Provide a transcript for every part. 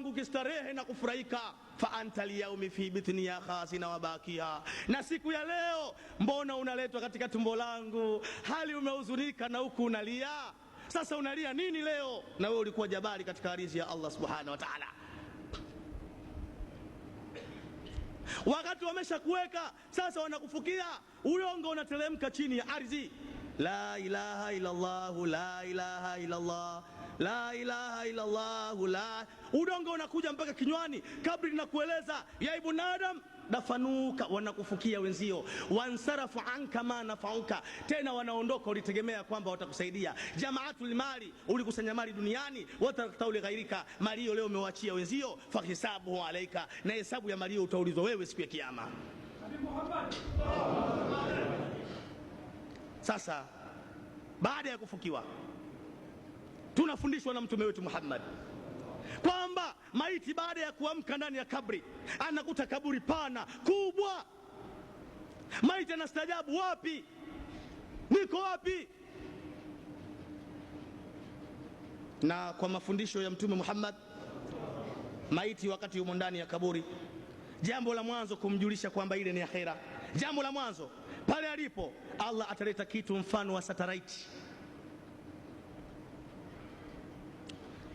wangu kistarehe na kufurahika, fa anta liyaumi fi bitni ya khazina wa bakia, na siku ya leo mbona unaletwa katika tumbo langu hali umehuzunika na huku unalia. Sasa unalia nini leo? Na wewe ulikuwa jabari katika ardhi ya Allah subhanahu wa ta'ala. Wakati wameshakuweka sasa, wanakufukia ulongo, unateremka chini ya ardhi. La ilaha illa Allah, la ilaha illa Allah, la ilaha illa Allah, la. Udongo unakuja mpaka kinywani. Kabri linakueleza ya ibn Adam dafanuka, wanakufukia wenzio. Wansarafu anka ma nafauka, tena wanaondoka, ulitegemea kwamba watakusaidia. Jamaatul mali, ulikusanya mali duniani, wataktauli ghairika, mali leo umewachia wenzio. Fahisabuhu alaika, na hesabu ya mali utaulizwa wewe siku ya kiyama. Sasa baada ya kufukiwa, tunafundishwa na mtume wetu Muhammad kwamba maiti baada ya kuamka ndani ya kabri anakuta kaburi pana kubwa. Maiti anastajabu, wapi niko wapi? Na kwa mafundisho ya mtume Muhammad, maiti wakati yumo ndani ya kaburi, jambo la mwanzo kumjulisha kwamba ile ni akhera. Jambo la mwanzo pale alipo, Allah ataleta kitu mfano wa satellite.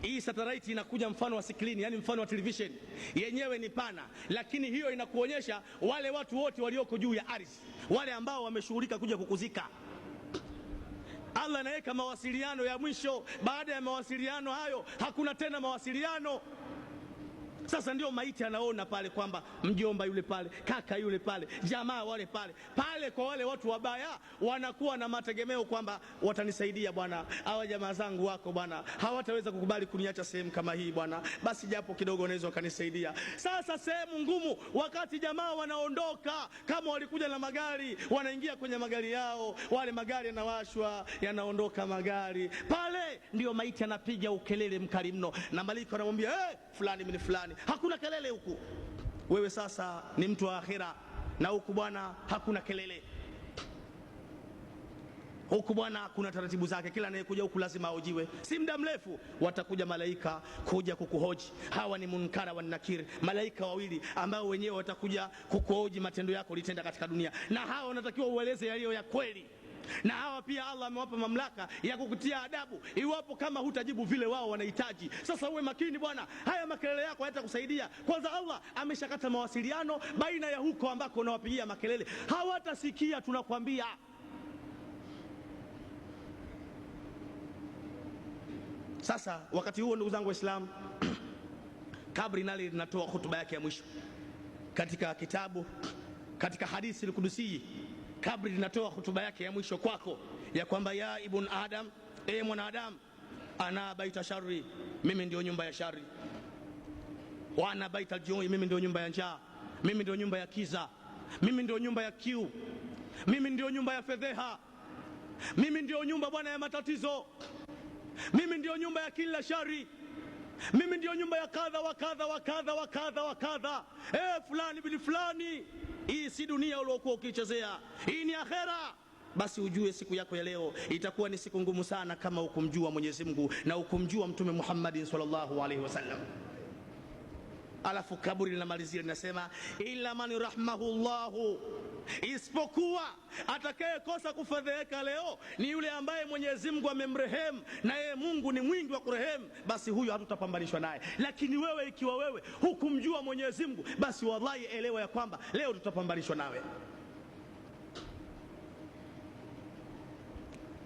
Hii satellite inakuja mfano wa screen, yani mfano wa television. Yenyewe ni pana, lakini hiyo inakuonyesha wale watu wote walioko juu ya ardhi, wale ambao wameshughulika kuja kukuzika. Allah anaweka mawasiliano ya mwisho. Baada ya mawasiliano hayo hakuna tena mawasiliano. Sasa ndio maiti anaona pale kwamba mjomba yule pale, kaka yule pale, jamaa wale pale pale. Kwa wale watu wabaya wanakuwa na mategemeo kwamba watanisaidia bwana, hawa jamaa zangu wako bwana, hawataweza kukubali kuniacha sehemu kama hii bwana, basi japo kidogo wanaweza wakanisaidia. Sasa sehemu ngumu, wakati jamaa wanaondoka, kama walikuja na magari, wanaingia kwenye magari yao, wale magari yanawashwa, yanaondoka magari pale, ndio maiti anapiga ukelele mkali mno, na malaika anamwambia fulani mimi fulani. Hakuna kelele huku. Wewe sasa ni mtu wa akhira, na huku bwana hakuna kelele. Huku bwana kuna taratibu zake, kila anayekuja huku lazima aujiwe. Si muda mrefu watakuja malaika kuja kukuhoji. Hawa ni Munkara wa Nakir, malaika wawili ambao wenyewe watakuja kukuhoji matendo yako ulitenda katika dunia, na hawa unatakiwa ueleze yaliyo ya kweli. Na hawa pia Allah amewapa mamlaka ya kukutia adabu iwapo kama hutajibu vile wao wanahitaji. Sasa uwe makini bwana, haya makelele yako hayatakusaidia. Kwanza Allah ameshakata mawasiliano baina ya huko ambako unawapigia makelele, hawatasikia, tunakwambia. Sasa wakati huo, ndugu zangu Waislamu, kabri nali linatoa hutuba yake ya mwisho katika kitabu, katika hadithi al-Qudsi. Kabri linatoa hutuba yake ya mwisho kwako ya kwamba ya ibn Adam, mwanadamu, ana baita shari, mimi ndio nyumba ya shari, wa ana baita aljui, mimi ndio nyumba ya njaa, mimi ndio nyumba ya kiza, mimi ndio nyumba ya kiu, mimi ndio nyumba ya fedheha, mimi ndio nyumba bwana ya matatizo, mimi ndio nyumba ya kila shari, mimi ndio nyumba ya kadha wa kadha wa kadha wa kadha wa kadha. Fulani bin fulani. Hii si dunia uliokuwa ukichezea, hii ni akhera. Basi ujue siku yako ya leo itakuwa ni siku ngumu sana kama ukumjua Mwenyezi Mungu na ukumjua Mtume Muhammad sallallahu alaihi wasallam. Alafu kaburi linamalizia linasema, illa man rahmahullahu, isipokuwa atakayekosa kufadhaika leo ni yule ambaye Mwenyezi Mungu amemrehemu, na yeye Mungu ni mwingi wa kurehemu, basi huyo hatutapambanishwa naye. Lakini wewe, ikiwa wewe hukumjua Mwenyezi Mungu, basi wallahi elewa ya kwamba leo tutapambanishwa nawe.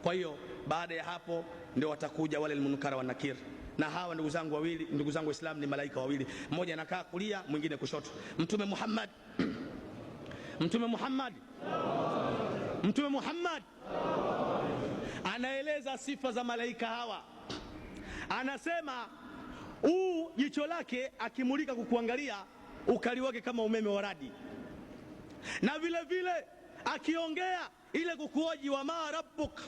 Kwa hiyo baada ya hapo ndio watakuja wale Munkara wa Nakir. Na hawa ndugu zangu wawili, ndugu zangu Waislamu, ni malaika wawili, mmoja anakaa kulia, mwingine kushoto. Mtume Muhammad anaeleza sifa za malaika hawa. Anasema jicho lake akimulika kukuangalia, ukali wake kama umeme wa radi, na vile vile akiongea ile kukuoji, wa ma rabbuk,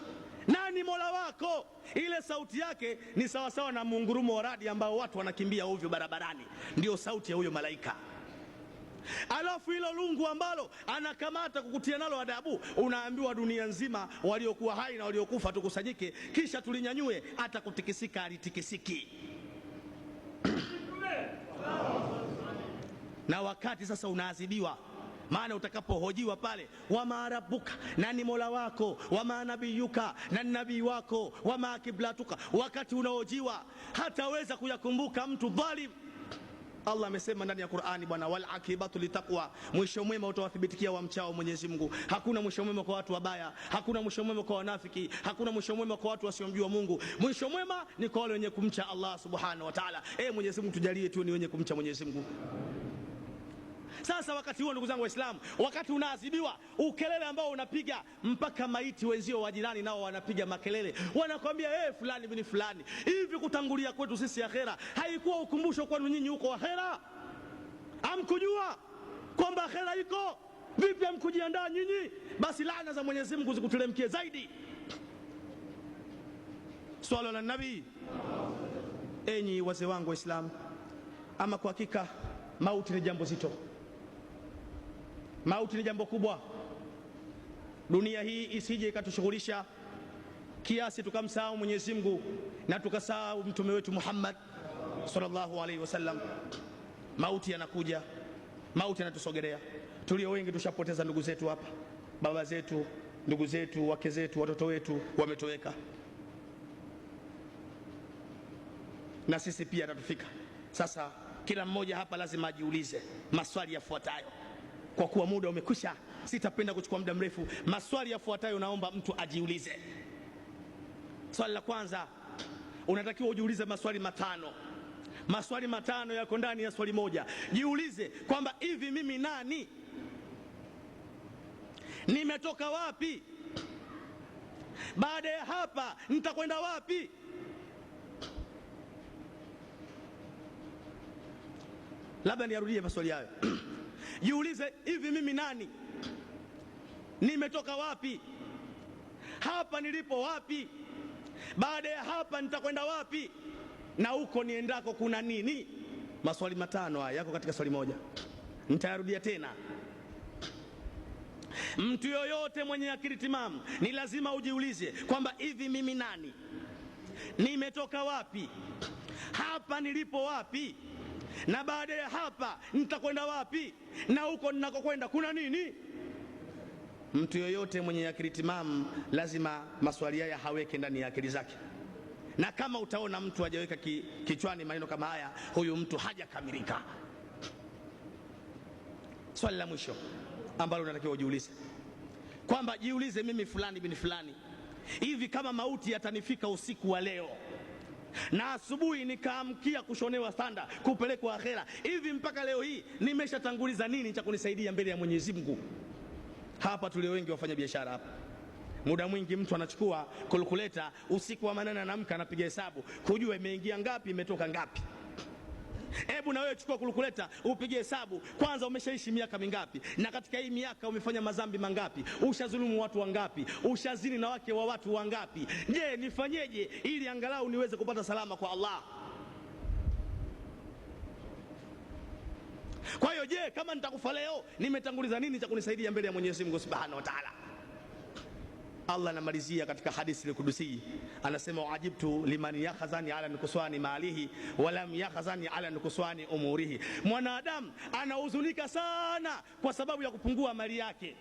nani mola wako, ile sauti yake ni sawasawa na mungurumo wa radi ambao watu wanakimbia ovyo barabarani. Ndio sauti ya huyo malaika. Alafu hilo lungu ambalo anakamata kukutia nalo adabu, unaambiwa dunia nzima waliokuwa hai na waliokufa tukusanyike, kisha tulinyanyue, hata kutikisika alitikisiki. na wakati sasa unaadhibiwa. Maana utakapohojiwa pale, wama rabbuka, nani mola wako, wama nabiyuka, nani nabii wako, wama kiblatuka, wakati unahojiwa hataweza kuyakumbuka mtu dhalim. Allah amesema ndani ya Qur'ani bwana, wal akibatu litaqwa, mwisho mwema utawathibitikia wamchao Mwenyezi Mungu. Hakuna mwisho mwema kwa watu wabaya, hakuna mwisho mwema kwa wanafiki, hakuna mwisho mwema kwa watu wasiomjua Mungu. Mwisho mwema ni kwa wale wenye kumcha Allah subhanahu wa ta'ala. Mwenyezi Mungu tujalie tu ni wenye kumcha Mwenyezi Mungu. Sasa wakati huo, ndugu zangu Waislamu, wakati unaadhibiwa, ukelele ambao unapiga mpaka maiti wenzio wa jirani nao wanapiga makelele, wanakwambia fulani bin fulani, hivi kutangulia kwetu sisi akhera haikuwa ukumbusho kwenu nyinyi huko akhera? Hamkujua kwamba akhera iko? Vipi hamkujiandaa nyinyi? Basi laana za Mwenyezi Mungu zikuteremkie zaidi. Swala la nabii. Enyi wazee wangu Waislamu, ama kwa hakika mauti ni jambo zito. Mauti ni jambo kubwa. Dunia hii isije ikatushughulisha kiasi tukamsahau Mwenyezi Mungu na tukasahau mtume wetu Muhammad sallallahu alaihi wasallam. Mauti yanakuja, mauti yanatusogelea. Tulio wengi tushapoteza ndugu zetu hapa, baba zetu, ndugu zetu, wake zetu, watoto wetu wametoweka, na sisi pia atatufika. Sasa kila mmoja hapa lazima ajiulize maswali yafuatayo. Kwa kuwa muda umekwisha, sitapenda kuchukua muda mrefu. Maswali yafuatayo naomba mtu ajiulize. Swali la kwanza, unatakiwa ujiulize maswali matano. Maswali matano yako ndani ya swali moja. Jiulize kwamba hivi mimi nani? Nimetoka wapi? Baada ya hapa nitakwenda wapi? Labda niarudie maswali hayo. Jiulize, hivi mimi nani? Nimetoka wapi? Hapa nilipo wapi? Baada ya hapa nitakwenda wapi? Na huko niendako kuna nini? Maswali matano haya yako katika swali moja. Nitayarudia tena. Mtu yoyote mwenye akili timamu ni lazima ujiulize kwamba hivi mimi nani? Nimetoka wapi? Hapa nilipo wapi? Na baada ya hapa nitakwenda wapi? Na huko ninakokwenda kuna nini? Mtu yoyote mwenye akili timamu lazima maswali haya haweke ndani ya akili zake. Na kama utaona mtu hajaweka kichwani maneno kama haya, huyu mtu hajakamilika. Swali la mwisho ambalo unatakiwa ujiulize kwamba jiulize, mimi fulani bin fulani, hivi kama mauti yatanifika usiku wa leo na asubuhi nikaamkia kushonewa sanda kupelekwa akhera, hivi mpaka leo hii nimeshatanguliza nini cha kunisaidia mbele ya Mwenyezi Mungu? Hapa tulio wengi wafanya biashara hapa, muda mwingi mtu anachukua kalkuleta, usiku wa manane anaamka anapiga hesabu kujua imeingia ngapi imetoka ngapi. Hebu na wewe chukua kalkuleta upige hesabu kwanza, umeshaishi miaka mingapi? Na katika hii miaka umefanya madhambi mangapi? Ushazulumu watu wangapi? Ushazini na wake wa watu wangapi? Je, nifanyeje ili angalau niweze kupata salama kwa Allah? Kwa hiyo je, kama nitakufa leo nimetanguliza nini cha kunisaidia mbele ya Mwenyezi Mungu Subhanahu wa Ta'ala? Allah anamalizia katika hadithi al-Qudusi, anasema wajibtu liman yakhazani ala nukuswani malihi wa lam yakhazani ala nukuswani umurihi. Mwanadamu anahuzunika sana kwa sababu ya kupungua mali yake,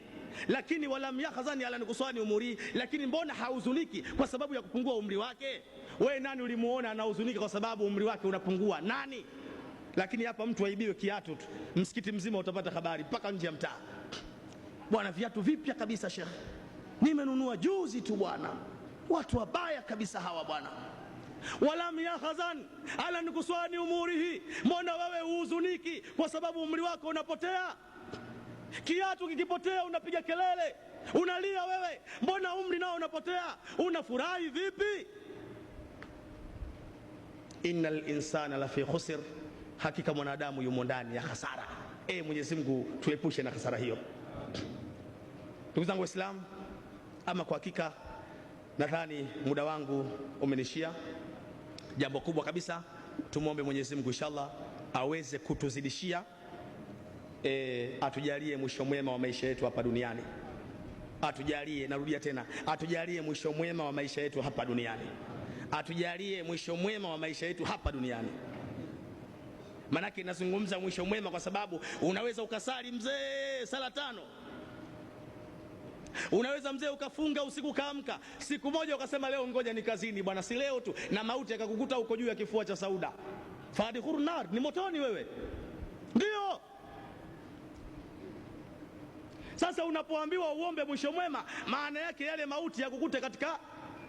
lakini walam yakhazani ala nukuswani umurihi, lakini mbona hahuzuniki kwa sababu ya kupungua umri wake? Wewe nani ulimuona anahuzunika kwa sababu umri wake unapungua? Nani? Lakini hapa mtu aibiwe kiatu tu, msikiti mzima utapata habari mpaka nje ya mtaa. Bwana, viatu vipya kabisa Sheikh, nimenunua juzi tu bwana. Watu wabaya kabisa hawa bwana. Walam yakhazan ala nukuswani umurihi, mbona wewe uhuzuniki kwa sababu umri wako unapotea? Kiatu kikipotea unapiga kelele, unalia wewe, mbona umri nao unapotea? Unafurahi vipi? Innal insana lafi khusr, hakika mwanadamu yumo ndani ya hasara. Mwenyezi Mungu tuepushe na hasara hiyo. Ndugu zangu Waislamu, ama kwa hakika nadhani muda wangu umenishia. Jambo kubwa kabisa, tumuombe Mwenyezi Mungu inshallah aweze kutuzidishia, atujalie mwisho mwema wa maisha yetu hapa duniani. Atujalie, narudia tena, atujalie mwisho mwema wa maisha yetu hapa duniani. Atujalie mwisho mwema wa maisha yetu hapa duniani. Manake nazungumza mwisho mwema kwa sababu unaweza ukasali mzee sala 5. Unaweza mzee ukafunga usiku kaamka, siku moja ukasema leo ngoja ni kazini bwana, si leo tu, na mauti akakukuta uko juu ya kifua cha Sauda. Fadhikhur nar, ni motoni wewe. Ndio. Sasa unapoambiwa uombe mwisho mwema, maana yake yale mauti yakukute katika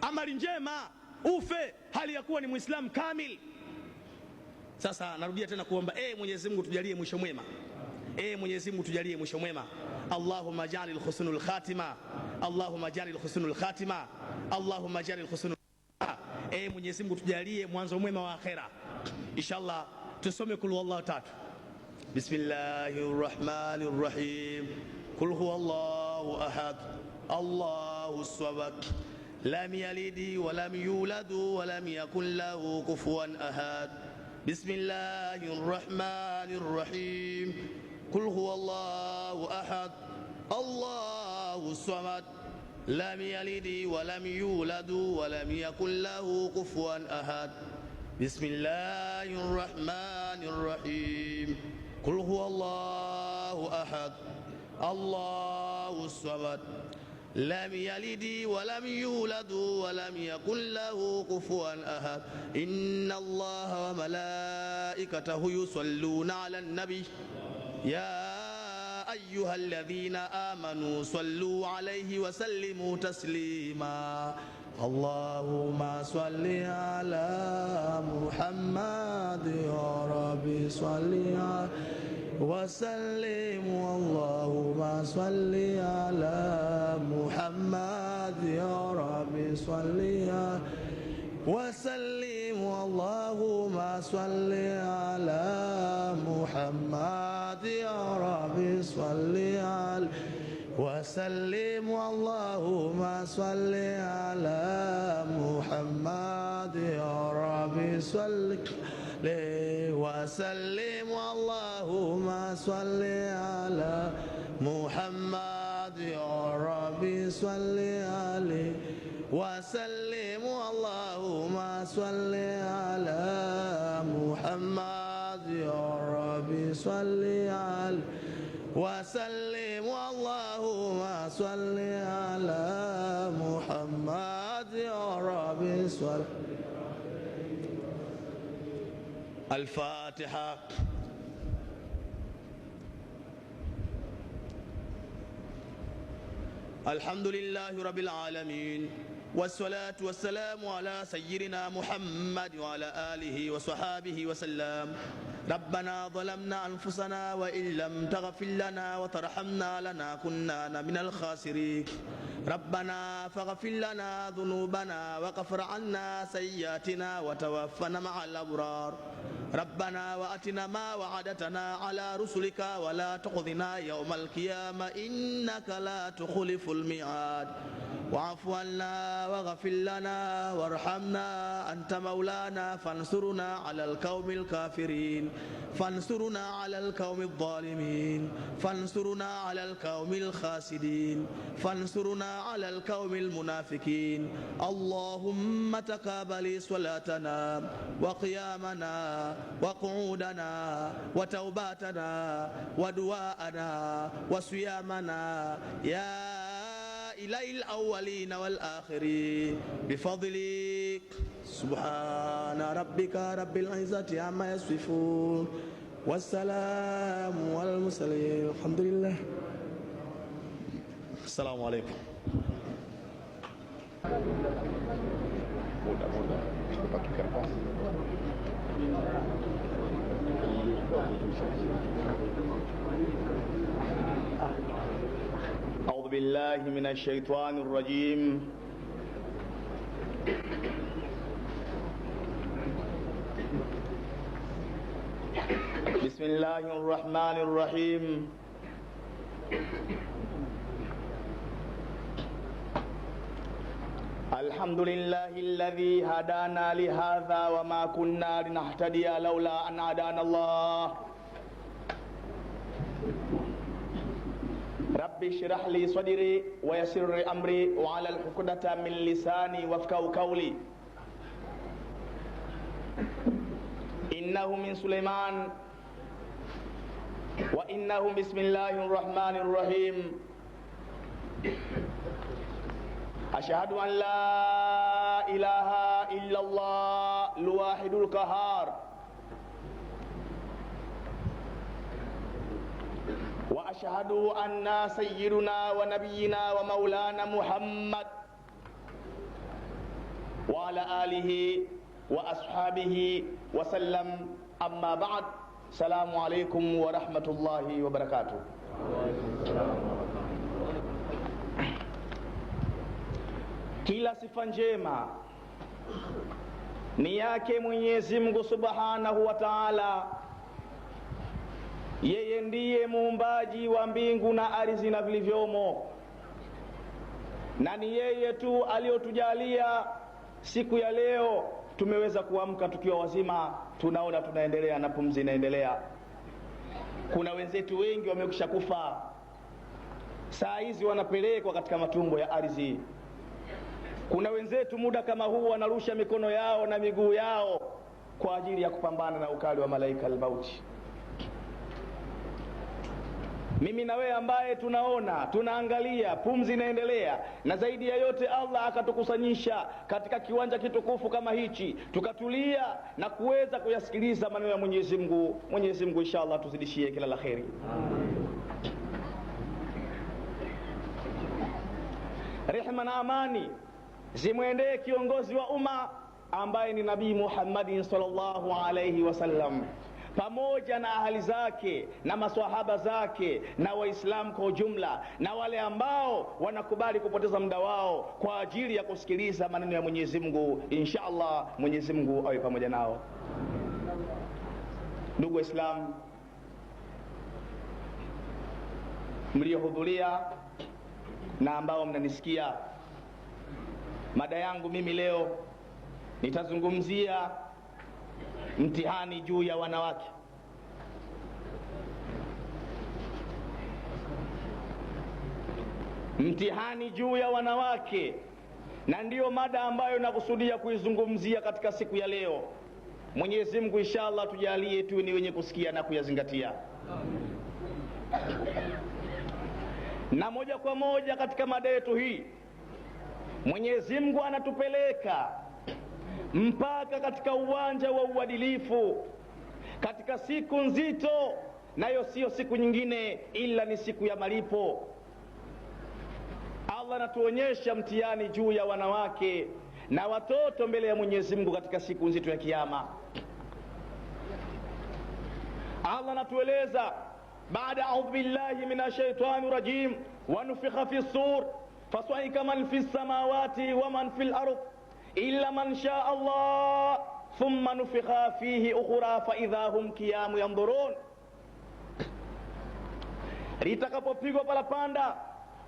amali njema, ufe hali ya kuwa ni Muislamu kamili. Sasa narudia tena kuomba, Mwenyezi Mungu tujalie mwisho mwema. Mwenyezi Mungu tujalie mwisho mwema. Allahumma ja'alil husnul khatima, Allahumma ja'alil husnul khatima, Allahumma ja'alil husnul khatima. Mwenyezi Mungu tujalie mwanzo mwema wa akhera. Inshallah tusome kul huwallahu 3. Bismillahirrahmanirrahim. Kul huwallahu ahad, Allahus samad, lam yalid wa lam yulad wa lam yakul lahu kufuwan ahad. Bismillahirrahmanirrahim. Kul huwallahu ahad, Allahus samad, lam yalid wa lam yulad wa lam yakul lahu kufuwan ahad. Bismillahirrahmanirrahim. Kul huwallahu ahad, Allahus samad, lam yalid wa lam yulad wa lam yakul lahu kufuwan ahad. Inna Allaha wa malaikatahu yusalluna 'alan nabi ya ayyuhalladhina amanu sallu 'alayhi wa sallimu taslima. Allahumma salli ala Muhammad ya Rabbi salli wa sallim. Allahumma salli ala Muhammad ya Rabbi salli wa sallim. Allahumma salli ala Muhammad ya Rabbi salli wa sallim. Allahumma salli ala Muhammad ya Rabbi salli wa sallim. Allahumma salli ala Muhammad ya Rabbi salli wa sallim. Allahumma salli ala Muhammad ya Rabbi salli wa sallim. Allahumma salli ala Muhammad ya Rabbi salli. Al-Fatiha. Alhamdulillahi rabbil alamin, wassalatu wassalamu ala sayyidina Muhammad wa ala alihi wa sahbihi wa sallam. Rabbana zalamna anfusana wa illam taghfir lana wa tarhamna lanakunanna minal khasirin. Rabbana faghfir lana dhunubana wa ghfir 'anna sayyi'atina wa tawaffana ma'al abrar. Rabbana wa atina ma wa'adatana ala rusulika wa la tukhzina yawmal qiyamah innaka la tukhliful mi'ad. Wa'fu 'anna waghfir lana warhamna anta maulana fansurna 'alal qaumil kafirin. Fansurna 'alal qaumidh dhalimin. Fansurna 'alal qaumil khasidin. Fansurna 'alal qaumil munafiqin. Allahumma taqabbal salatana wa qiyamana wa qu'udana wa taubatana wa du'aana wa siyamana ya ilahil awwalin wal akhirin bifadlik. Subhana rabbika rabbil izzati amma yasifun, wassalamu alal mursalin, alhamdulillah. Assalamu alaikum. Muda pakai kertas. أعوذ بالله من الشيطان الرجيم. بسم الله الرحمن الرحيم. الحمد لله الذي هدانا لهذا وما كنا لنهتدي لولا أن هدانا الله. رب اشرح لي صدري ويسر لي أمري وعلى العقدة من لساني وافقهوا قولي. إنه من سليمان وإنه بسم الله الرحمن الرحيم أشهد أن لا إله إلا الله الواحد القهار وأشهد أن سيدنا ونبينا ومولانا محمد وعلى آله وأصحابه وسلم أما بعد السلام عليكم ورحمة الله وبركاته. Kila sifa njema ni yake Mwenyezi Mungu Subhanahu wa Ta'ala. Yeye ndiye muumbaji wa mbingu na ardhi na vilivyomo, na ni yeye tu aliyotujalia siku ya leo tumeweza kuamka tukiwa wazima, tunaona tunaendelea na pumzi inaendelea. Kuna wenzetu wengi wamekwisha kufa, saa hizi wanapelekwa katika matumbo ya ardhi. Kuna wenzetu muda kama huu wanarusha mikono yao na miguu yao kwa ajili ya kupambana na ukali wa malaika al-mauti. Mimi na wewe ambaye tunaona, tunaangalia, pumzi inaendelea, na zaidi ya yote Allah akatukusanyisha katika kiwanja kitukufu kama hichi, tukatulia na kuweza kuyasikiliza maneno ya Mwenyezi Mungu. Mwenyezi Mungu inshallah tuzidishie kila la kheri. Rehema na amani zimwendee kiongozi wa umma ambaye ni Nabii Muhammad sallallahu alayhi wasallam, pamoja na ahali zake na maswahaba zake na waislamu kwa ujumla, na wale ambao wanakubali kupoteza muda wao kwa ajili ya kusikiliza maneno ya Mwenyezi Mungu. Inshallah Mwenyezi Mungu awe pamoja nao. Ndugu waislamu mliohudhuria na ambao mnanisikia, mada yangu mimi leo nitazungumzia mtihani juu ya wanawake. Mtihani juu ya wanawake, na ndiyo mada ambayo nakusudia kuizungumzia katika siku ya leo. Mwenyezi Mungu inshallah tujalie tu ni wenye kusikia na kuyazingatia. Na moja kwa moja katika mada yetu hii, Mwenyezi Mungu anatupeleka mpaka katika uwanja wa uadilifu, katika siku nzito, nayo sio siku nyingine ila ni siku ya malipo. Allah anatuonyesha mtihani juu ya wanawake na watoto mbele ya Mwenyezi Mungu katika siku nzito ya kiyama. Allah anatueleza baada a'udhu billahi minash shaitani rajim wa nufikha fi sur fasa'ika man fis samawati wa man fil ardh illa man shaa Allah thumma nufikha fihi ukhra fa idha hum qiyamun yanzurun. Litakapopigwa parapanda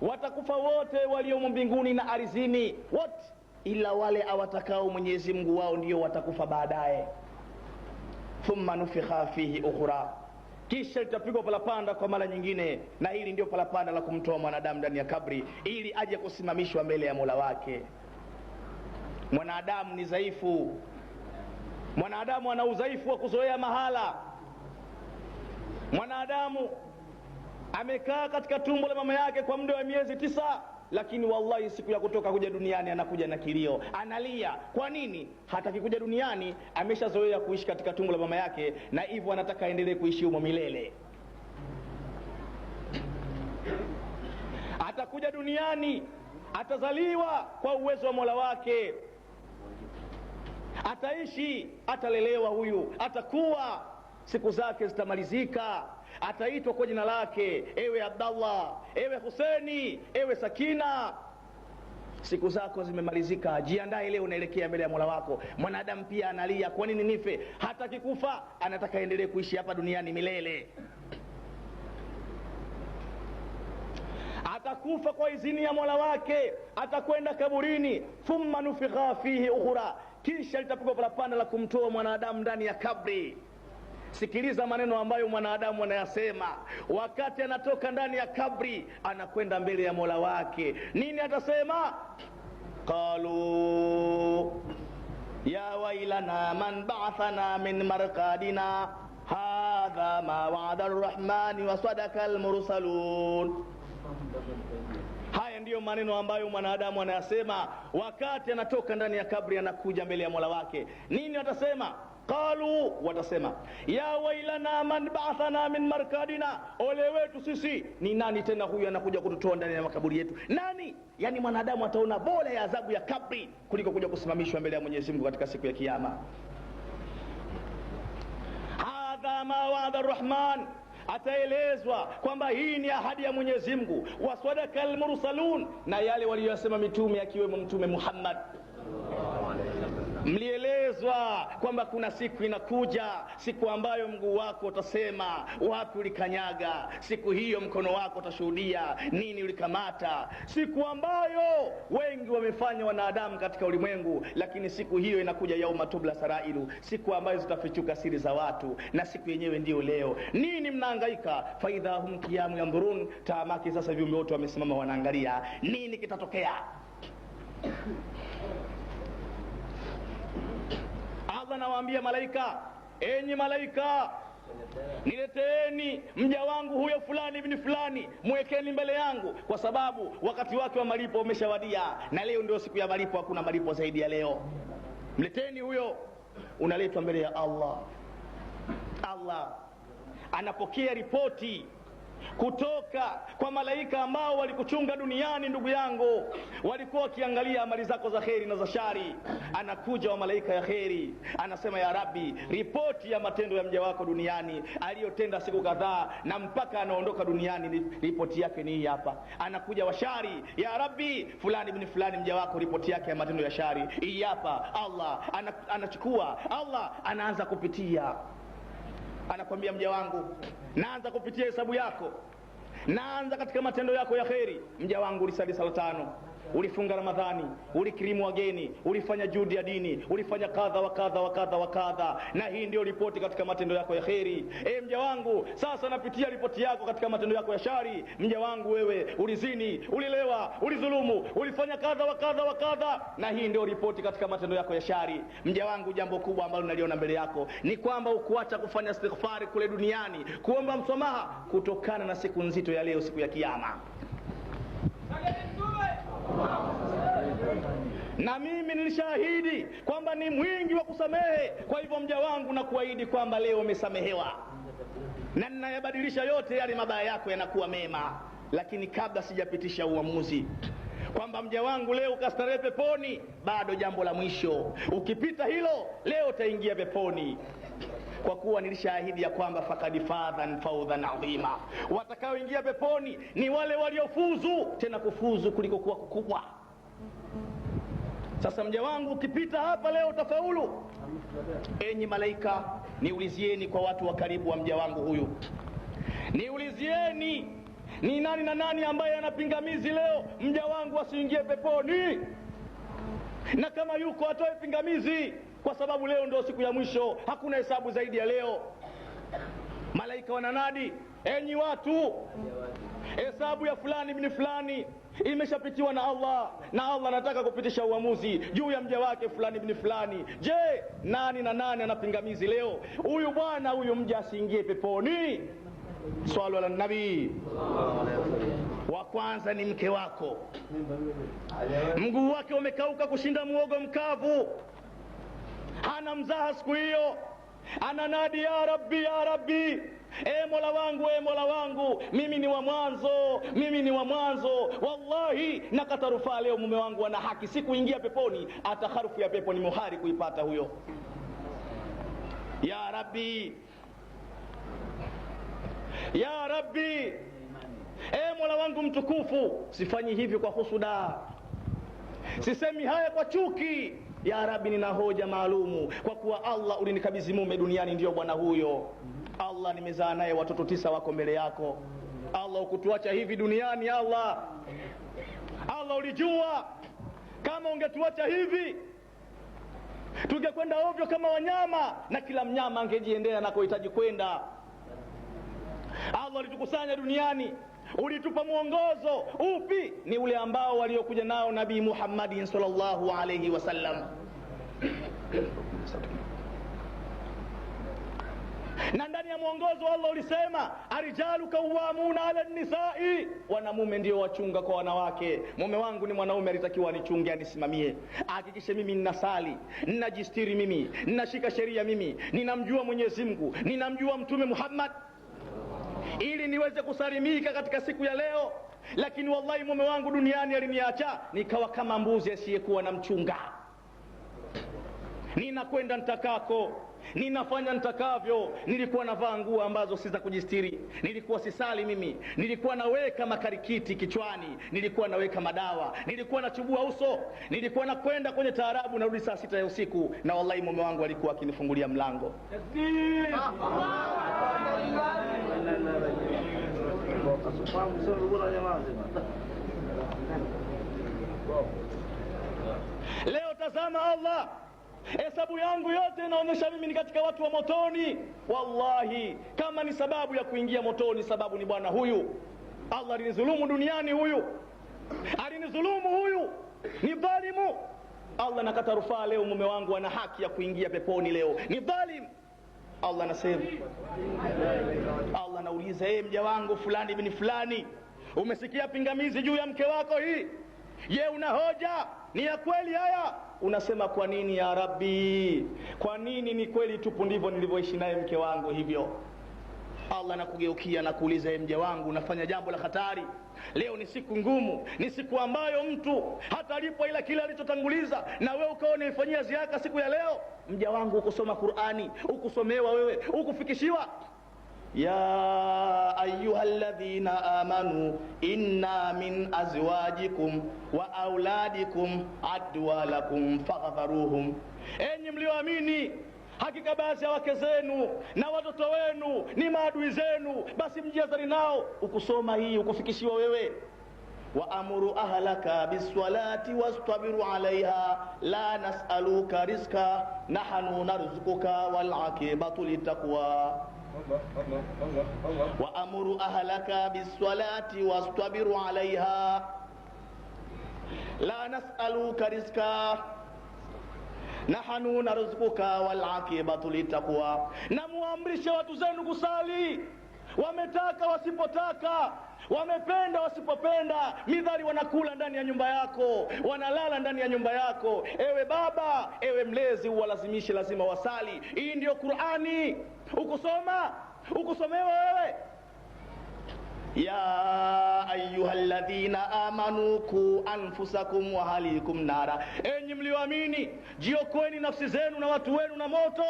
watakufa wote waliomo mbinguni na ardhini, wote ila wale awatakao Mwenyezi Mungu, wao ndio watakufa baadaye. Thumma nufikha fihi ukhra, kisha litapigwa parapanda kwa mara nyingine, na hili ndio parapanda la kumtoa mwanadamu ndani ya kabri ili aje kusimamishwa mbele ya Mola wake. Mwanadamu ni dhaifu, mwanadamu ana udhaifu wa kuzoea mahala. Mwanadamu amekaa katika tumbo la mama yake kwa muda wa miezi 9, lakini wallahi siku ya kutoka kuja duniani anakuja na kilio, analia. Kwa nini? Hataki kuja duniani, ameshazoea kuishi katika tumbo la mama yake, na hivyo anataka aendelee kuishi humo milele. Atakuja duniani, atazaliwa kwa uwezo wa Mola wake, ataishi, atalelewa, huyu atakuwa, siku zake zitamalizika, ataitwa kwa jina lake, ewe Abdallah, ewe Huseni, ewe Sakina, siku zako zimemalizika, jiandae leo unaelekea mbele ya Mola wako. Mwanadamu pia analia, kwa nini nife? Hataki kufa, anataka endelee kuishi hapa duniani milele. Atakufa kwa idhini ya Mola wake, atakwenda kaburini. Thumma nufikha fihi ukhra, kisha litapigwa parapanda la kumtoa mwanadamu ndani ya kabri. Sikiliza maneno ambayo mwanadamu anayasema wakati anatoka ndani ya kabri, anakwenda mbele ya Mola wake. Nini atasema? Qalu ya wailana man ba'athana min marqadina hadha ma wa'ada ar-rahmani wa sadaqa al-mursalun. Haya ndiyo maneno ambayo mwanadamu anayasema wakati anatoka ndani ya kabri, anakuja mbele ya Mola wake. Nini watasema? Qalu, watasema ya wailana man ba'athana min markadina, ole wetu sisi, ni nani tena huyu anakuja kututoa ndani ya makaburi yetu? Nani? Yani mwanadamu ataona bora ya adhabu ya kabri kuliko kuja kusimamishwa mbele ya Mwenyezi Mungu katika siku ya kiyama. Hadha ma wa'ada ar-rahman, ataelezwa kwamba hii ni ahadi ya Mwenyezi Mungu. Waswadaka al-mursalun, na yale waliyosema mitume akiwemo Mtume Muhammad. Mlielezwa kwamba kuna siku inakuja, siku ambayo mguu wako utasema wapi ulikanyaga, siku hiyo mkono wako utashuhudia nini ulikamata, siku ambayo wengi wamefanya wanadamu katika ulimwengu, lakini siku hiyo inakuja yauma tubla sarairu, siku ambayo zitafichuka siri za watu, na siku yenyewe ndiyo leo. Nini mnahangaika? Faidha hum qiyamu yanzurun, taamaki sasa viumbe wote wamesimama wanaangalia nini kitatokea. Allah anawaambia malaika, enyi malaika, nileteeni mja wangu huyo fulani ibn fulani, mwekeni mbele yangu, kwa sababu wakati wake wa malipo umeshawadia, na leo ndio siku ya malipo, hakuna malipo zaidi ya leo. Mleteni huyo. Unaletwa mbele ya Allah. Allah anapokea ripoti kutoka kwa malaika ambao walikuchunga duniani. Ndugu yangu, walikuwa wakiangalia amali zako za kheri na za shari. Anakuja wa malaika ya kheri, anasema ya Rabbi, ripoti ya matendo ya mja wako duniani aliyotenda siku kadhaa, na mpaka anaondoka duniani ripoti yake ni hii hapa. Anakuja wa shari, ya Rabbi, fulani ibn fulani mja wako ripoti yake ya matendo ya shari hii hapa. Allah anachukua, Allah anaanza kupitia, anakwambia mja wangu, naanza kupitia hesabu yako, naanza katika matendo yako ya kheri. Mja wangu, ulisali sala 5, ulifunga Ramadhani, ulikirimu wageni, ulifanya juhudi ya dini, ulifanya kadha wa kadha wa kadha wa kadha, na hii ndio ripoti katika matendo yako ya kheri. Mja wangu, sasa napitia ripoti yako katika matendo yako ya shari. Mja wangu, wewe ulizini, ulilewa, ulidhulumu, ulifanya kadha wa kadha wa kadha, na hii ndio ripoti katika matendo yako ya shari. Mja wangu, jambo kubwa ambalo naliona mbele yako ni kwamba ukuacha kufanya istighfari kule duniani, kuomba msamaha kutokana na siku nzito ya leo, siku ya kiyama. Na mimi nilishahidi kwamba ni mwingi wa kusamehe. Kwa hivyo mja wangu, na kuahidi kwamba leo umesamehewa, na ninayabadilisha yote yale mabaya yako yanakuwa mema. Lakini kabla sijapitisha uamuzi kwamba mja wangu leo kastarehe peponi, bado jambo la mwisho. Ukipita hilo, leo utaingia peponi, kwa kuwa nilishahidi ya kwamba fakad fadhan fawdhan adhima, watakaoingia peponi ni wale waliofuzu, tena kufuzu kuliko kuwa kukubwa. Sasa mja wangu, ukipita hapa leo utafaulu. Enyi malaika, niulizieni kwa watu wa karibu wa mja wangu huyu, niulizieni ni nani na nani ambaye anapingamizi leo mja wangu asiingie peponi, na kama yuko atoe pingamizi, kwa sababu leo ndio siku ya mwisho, hakuna hesabu zaidi ya leo. Malaika wananadi, enyi watu, hesabu ya fulani ibn fulani imeshapitiwa na Allah, na Allah anataka kupitisha uamuzi juu ya mja wake fulani ibn fulani. Je, nani na nani anapingamizi leo huyu bwana huyu mja asiingie peponi? Swali ala nabii. Wa kwanza ni mke wako, mguu wake umekauka kushinda muogo mkavu, hana mzaha siku hiyo, ananadi ya Rabbi, ya Rabbi, Mola wangu, Mola wangu, mimi ni wa mwanzo, mimi ni wa mwanzo, wallahi nakata rufaa leo, mume wangu ana haki, sikuingia peponi, hata harufu ya pepo ni muhari kuipata huyo. Ya Rabbi, ya Rabbi, Mola wangu mtukufu, sifanyi hivi kwa husuda, sisemi haya kwa chuki. Ya Rabbi, nina hoja maalumu, kwa kuwa Allah ulinikabidhi mume duniani, ndio bwana huyo. Allah, nimezaa naye watoto 9 wako mbele yako. Allah, ukutuacha hivi duniani. Allah ulijua kama ungetuacha hivi tungekwenda ovyo kama wanyama, na kila mnyama angejiendea na kuhitaji kwenda. Allah ulitukusanya duniani, ulitupa mwongozo upi? Ni ule ambao waliokuja nao Nabii Muhammad sallallahu alayhi wasallam. Na ndani ya mwongozo Allah ulisema arijalu kawamuna ala nisai, wanamume ndio wachunga kwa wanawake. Mume wangu ni mwanaume, alitakiwa anichunge, anisimamie, hakikishe mimi ninasali, ninajistiri, mimi ninashika sheria, mimi ninamjua Mwenyezi Mungu, ninamjua Mtume Muhammad, ili niweze kusalimika katika siku ya leo. Lakini wallahi mume wangu duniani aliniacha, nikawa kama mbuzi asiyekuwa na mchunga. Ninakwenda nitakako, ninafanya nitakavyo. Nilikuwa navaa nguo ambazo si za kujistiri, nilikuwa sisali mimi, nilikuwa naweka makarikiti kichwani, nilikuwa naweka madawa, nilikuwa nachubua uso, nilikuwa nakwenda kwenye taarabu, narudi saa 6 ya usiku, na wallahi mume wangu alikuwa akinifungulia mlango. Leo tazama Allah, hesabu yangu yote inaonyesha mimi ni katika watu wa motoni. Wallahi, kama ni sababu ya kuingia motoni, sababu ni bwana huyu. Allah alinidhulumu duniani, huyu alinidhulumu, huyu ni dhalimu. Allah nakata rufaa leo, mume wangu ana haki ya kuingia peponi leo, ni dhalim. Allah anasema, Allah anauliza, mja wangu fulani ibn fulani, umesikia pingamizi juu ya mke wako hii? Je, una hoja? Ni ya kweli haya? Unasema kwa nini ya Rabbi? Kwa nini? Ni kweli tupu, ndivyo nilivyoishi naye mke wangu hivyo. Allah anakugeukia na kuuliza, mja wangu, unafanya jambo la hatari. Leo ni siku ngumu, ni siku ambayo mtu hatalipwa ila kile alichotanguliza, na wewe ukawa unaifanyia ziaka siku ya leo. Mja wangu, ukusoma Qur'ani, ukusomewa wewe, ukufikishiwa. Ya ayyuhalladhina amanu inna min azwajikum wa auladikum adwa lakum faghfaruhum, enyi mlioamini, hakika baadhi ya wake zenu na watoto wenu ni maadui zenu, basi mjihadhari nao. Ukusoma hii, ukufikishiwa wewe. Wa amuru ahlaka biswalati wastabiru alaiha la nas'aluka rizqa nahnu narzuquka wal aqibatu littaqwa. Wa amuru ahlaka biswalati wastabiru alaiha la nas'aluka rizqa nahnu narzuquka wal aqibatu littaqwa. Na muamrishe watu zenu kusali, wametaka wasipotaka, wamependa wasipopenda, midhali wanakula ndani ya nyumba yako, wanalala ndani ya nyumba yako. Ewe baba, ewe mlezi, uwalazimishe lazima wasali. Hii ndio Qur'ani. Ukusoma, ukusomewa wewe. Ya ayyuhalladhina amanu ku anfusakum wa ahlikum nara, enyi mlioamini, jiokoeni nafsi zenu na watu wenu na moto.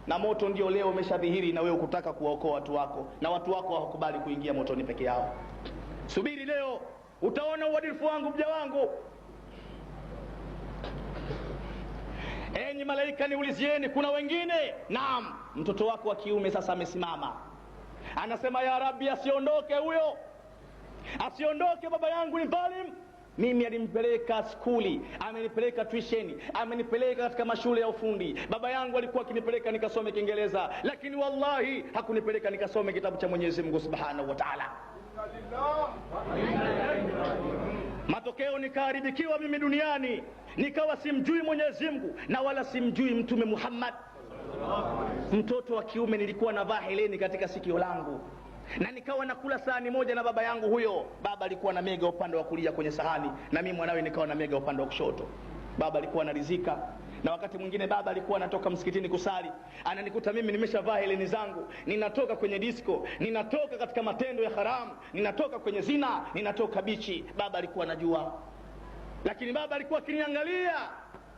Na moto ndio leo umeshadhihiri, na wewe ukutaka kuwaokoa watu wako, na watu wako hawakubali kuingia motoni peke yao. Subiri leo, utaona uadilifu wangu mja wangu. Enyi malaika, niulizieni, kuna wengine? Naam, mtoto wako wa kiume sasa amesimama, anasema ya Rabbi, asiondoke huyo, asiondoke, baba yangu ni dhalim. Mimi alimpeleka skuli, amenipeleka tuition, amenipeleka katika mashule ya ufundi. Baba yangu alikuwa akinipeleka nikasome Kiingereza, lakini wallahi hakunipeleka nikasome kitabu cha Mwenyezi Mungu Subhanahu wa Ta'ala. Matokeo nikaharibikiwa mimi duniani, nikawa simjui Mwenyezi Mungu na wala simjui Mtume Muhammad. Mtoto wa kiume nilikuwa navaa heleni katika sikio langu, na nikawa nakula sahani moja na baba yangu huyo. Baba alikuwa na mega upande wa kulia kwenye sahani, na mimi mwanawe nikawa na mega upande wa kushoto. Baba alikuwa anarizika, na wakati mwingine baba alikuwa anatoka msikitini kusali, ananikuta mimi nimeshavaa heleni zangu, ninatoka kwenye disco, ninatoka katika matendo ya haramu, ninatoka kwenye zina, ninatoka bichi. Baba alikuwa anajua, lakini baba alikuwa akiniangalia.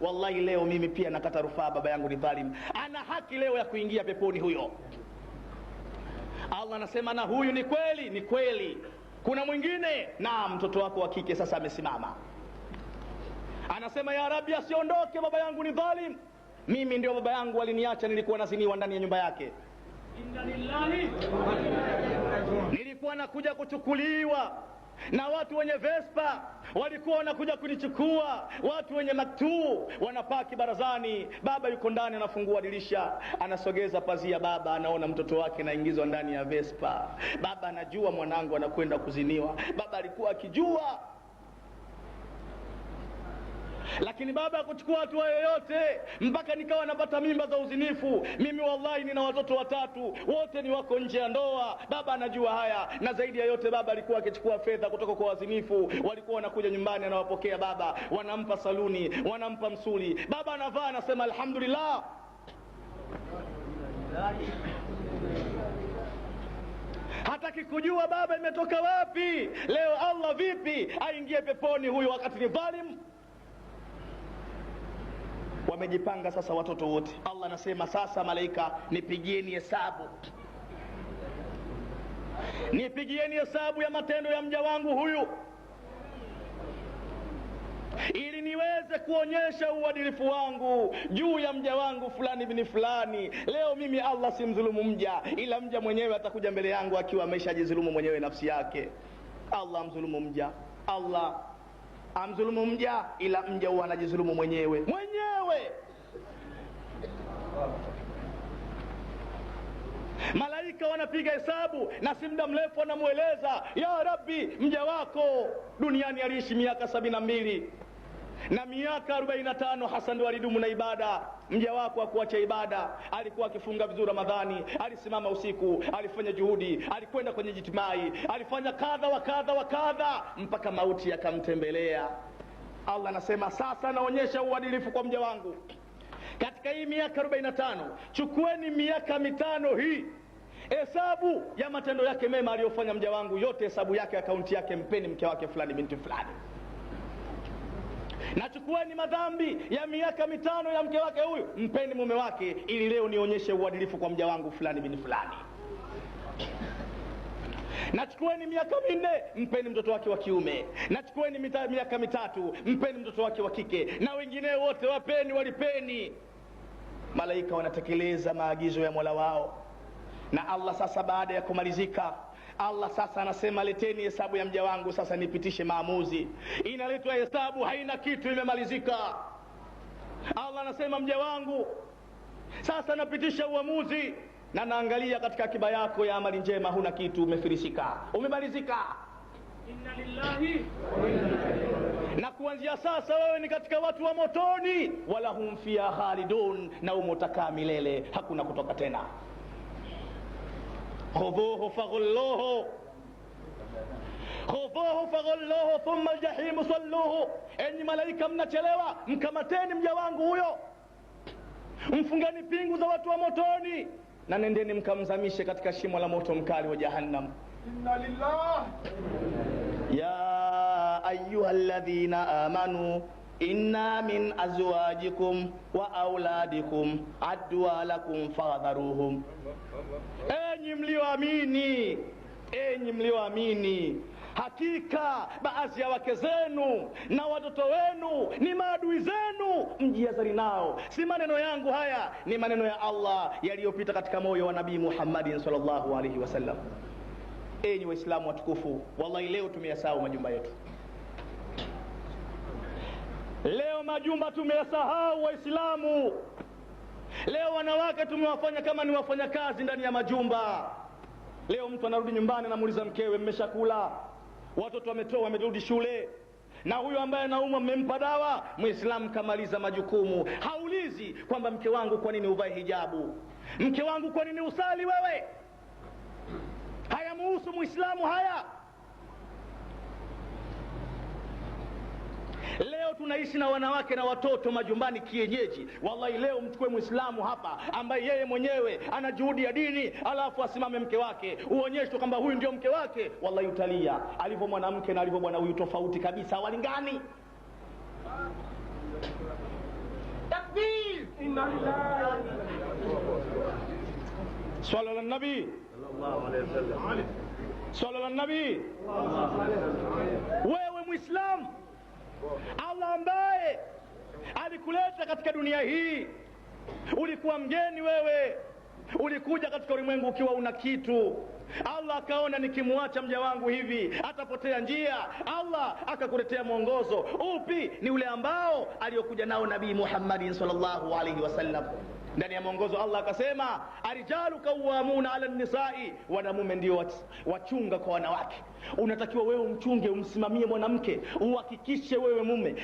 Wallahi leo mimi pia nakata rufaa, baba yangu ni dhalim, ana haki leo ya kuingia peponi huyo. Allah anasema, na huyu ni kweli, ni kweli. Kuna mwingine? Na mtoto wako wa kike sasa amesimama, anasema ya Rabbi, asiondoke, baba yangu ni dhalim. Mimi ndio baba yangu aliniacha, nilikuwa naziniwa ndani ya nyumba yake. Inna lillahi, nilikuwa nakuja kuchukuliwa na watu wenye Vespa, walikuwa wanakuja kunichukua. Watu wenye maktuu wanapaki barazani, baba yuko ndani, anafungua dirisha, anasogeza pazia, baba anaona mtoto wake naingizwa ndani ya Vespa. Baba anajua mwanangu anakwenda kuziniwa, baba alikuwa akijua. Lakini baba hakuchukua hatua yoyote mpaka nikawa napata mimba za uzinifu. Mimi wallahi nina watoto 3, wote ni wako nje ya ndoa. Baba anajua haya, na zaidi ya yote baba alikuwa akichukua fedha kutoka kwa wazinifu. Walikuwa wanakuja nyumbani, anawapokea baba, wanampa saluni, wanampa msuli. Baba anavaa, anasema alhamdulillah. Hataki kujua baba imetoka wapi. Leo Allah vipi aingie peponi huyu wakati ni dhalim? Wamejipanga sasa watoto wote. Allah anasema sasa, malaika, nipigieni hesabu, nipigieni hesabu ya matendo ya mja wangu huyu, ili niweze kuonyesha uadilifu wangu juu ya mja wangu fulani bin fulani. Leo mimi Allah simdhulumu mja, ila mja mwenyewe atakuja mbele yangu akiwa ameshajidhulumu mwenyewe nafsi yake. Allah amdhulumu mja, Allah amdhulumu mja, ila mja huwa anajidhulumu mwenyewe. Malaika wanapiga hesabu, na si muda mrefu wanamueleza, ya Rabbi, mja wako duniani aliishi miaka 72 na miaka 45 hasa ndio alidumu na ibada. Mja wako hakuacha ibada, alikuwa akifunga vizuri Ramadhani, alisimama usiku, alifanya juhudi, alikwenda kwenye jitimai, alifanya kadha wa kadha wa kadha mpaka mauti yakamtembelea. Allah anasema sasa naonyesha uadilifu kwa mja wangu. Katika hii miaka 45, chukueni miaka 5 hii, hesabu ya matendo yake mema aliyofanya mja wangu yote, hesabu yake, akaunti yake, mpeni mke wake fulani binti fulani. Na chukueni madhambi ya miaka 5 ya mke wake huyu, mpeni mume wake, ili leo nionyeshe uadilifu kwa mja wangu fulani binti fulani. Na chukueni miaka 4, mpeni mtoto wake wa kiume. Na chukueni miaka 3, mpeni mtoto wake wa kike, na wengine wote wapeni, walipeni. Malaika wanatekeleza maagizo ya Mola wao. Na Allah sasa, baada ya kumalizika, Allah sasa anasema, leteni hesabu ya mja wangu, sasa nipitishe maamuzi. Inaletwa hesabu, haina kitu, imemalizika. Allah anasema, mja wangu, sasa napitisha uamuzi, na naangalia katika akiba yako ya amali njema, huna kitu, umefirisika, umemalizika. Inna lillahi wa inna ilaihi raji'un. Na kuanzia sasa wewe ni katika watu wa motoni, wala hum fiha khalidun, na umutakaa milele, hakuna kutoka tena. khudhuhu faghulluhu, khudhuhu faghulluhu thumma aljahimu salluhu. Enyi malaika, mnachelewa, mkamateni mja wangu huyo, mfungani pingu za watu wa motoni, na nendeni mkamzamishe katika shimo la moto mkali wa jahannam. Inna lillahi. Ya ayyuhalladhina amanu inna min azwajikum wa auladikum adwa lakum fadharuhum. Enyi mlioamini, enyi mlioamini, hakika baadhi ya wake zenu na watoto wenu ni maadui zenu, mjihadhari nao. Si maneno yangu haya, ni maneno ya Allah yaliyopita katika moyo wa Nabii Muhammadin sallallahu alaihi wasallam. Enyi Waislamu watukufu, wallahi leo tumeyasahau majumba yetu. Leo majumba tumeyasahau Waislamu. Leo wanawake tumewafanya kama ni wafanyakazi ndani ya majumba. Leo mtu anarudi nyumbani, anamuuliza mkewe, mmeshakula? Watoto wametoa, wamerudi shule, na huyo ambaye anaumwa mmempa dawa? Muislamu kamaliza majukumu, haulizi kwamba mke wangu kwa nini uvae hijabu, mke wangu kwa nini usali wewe. Hayamuhusu Muislamu haya. Leo tunaishi na wanawake na watoto majumbani kienyeji. Wallahi leo mchukue Muislamu hapa ambaye yeye mwenyewe ana juhudi ya dini, alafu asimame mke wake, uonyeshwe kwamba huyu ndio mke wake, wallahi utalia. Alivyo mwanamke na alivyo bwana huyu tofauti kabisa, hawalingani. Takbir! Inna lillahi. Swalla ala nabi sallallahu alayhi wasallam. Swalla ala nabi. Wewe Muislamu, Allah ambaye alikuleta katika dunia hii, ulikuwa mgeni wewe, ulikuja katika ulimwengu ukiwa una kitu. Allah akaona nikimwacha mja wangu hivi atapotea njia. Allah akakuletea mwongozo. Upi? Ni ule ambao aliyokuja nao Nabii Muhammadin sallallahu alaihi wasallam. Ndani ya mwongozo Allah akasema arijalu qawwamuna ala nisai, wanamume ndio wachunga kwa wanawake. Unatakiwa wewe umchunge, umsimamie mwanamke, uhakikishe wewe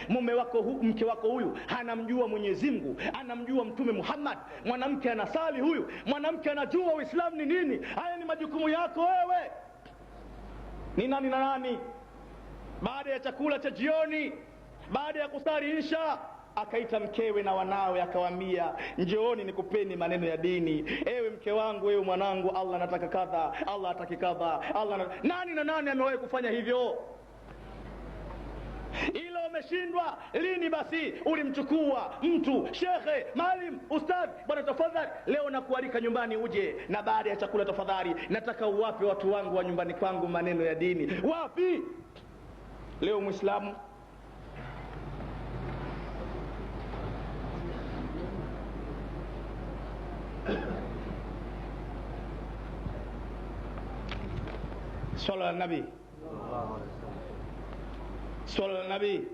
mume wako mke wako huyu anamjua Mwenyezi Mungu, anamjua Mtume Muhammad, mwanamke anasali huyu, mwanamke anajua Uislamu ni nini. Haya ni majukumu yako wewe. Ni nani na nani baada ya chakula cha jioni, baada ya kusali isha, akaita mkewe na wanawe akawaambia, njooni nikupeni maneno ya dini. Ewe mke wangu, ewe mwanangu, Allah anataka kadha, Allah hataki kadha, nani na nani amewahi kufanya hivyo? Ilo umeshindwa lini? Basi ulimchukua mtu shekhe, malim, ustadh, bwana tafadhali leo nakualika nyumbani uje, na baada ya chakula tafadhali nataka uwape watu wangu wa nyumbani kwangu maneno ya dini. Wapi? Leo Muislamu swalla nabi swalla nabi.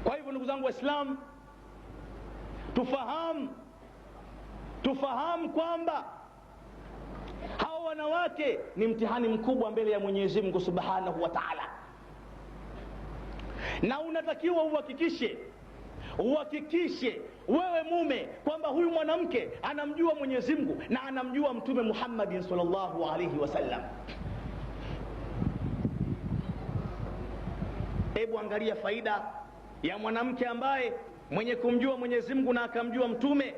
Kwa hivyo ndugu zangu Waislamu, tufahamu kwamba hao wanawake ni mtihani mkubwa mbele ya Mwenyezi Mungu Subhanahu wa Ta'ala, na unatakiwa uhakikishe wewe mume kwamba huyu mwanamke anamjua Mwenyezi Mungu na anamjua Mtume Muhammad sallallahu alaihi wasallam. Hebu angalia faida ya mwanamke ambaye mwenye kumjua Mwenyezi Mungu na akamjua Mtume.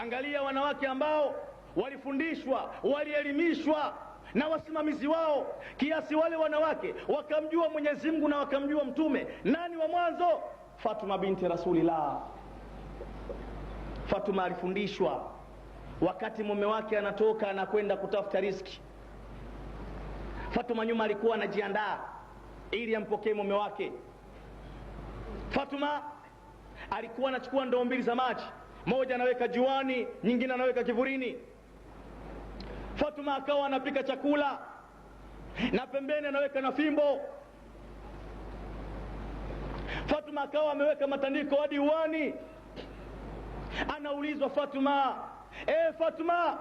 Angalia wanawake ambao walifundishwa, walielimishwa na wasimamizi wao, kiasi wale wanawake wakamjua Mwenyezi Mungu na wakamjua Mtume. Nani wa mwanzo? Fatuma binti Rasulillah. Fatuma alifundishwa wakati mume wake anatoka anakwenda kutafuta riziki. Fatuma nyuma alikuwa anajiandaa ili ampokee mume wake. Fatuma alikuwa anachukua ndoo mbili za maji, moja anaweka juani, nyingine anaweka kivurini. Fatuma akawa anapika chakula na pembeni anaweka na fimbo. Fatuma akawa ameweka matandiko hadi uani. Anaulizwa Fatuma, Fatuma,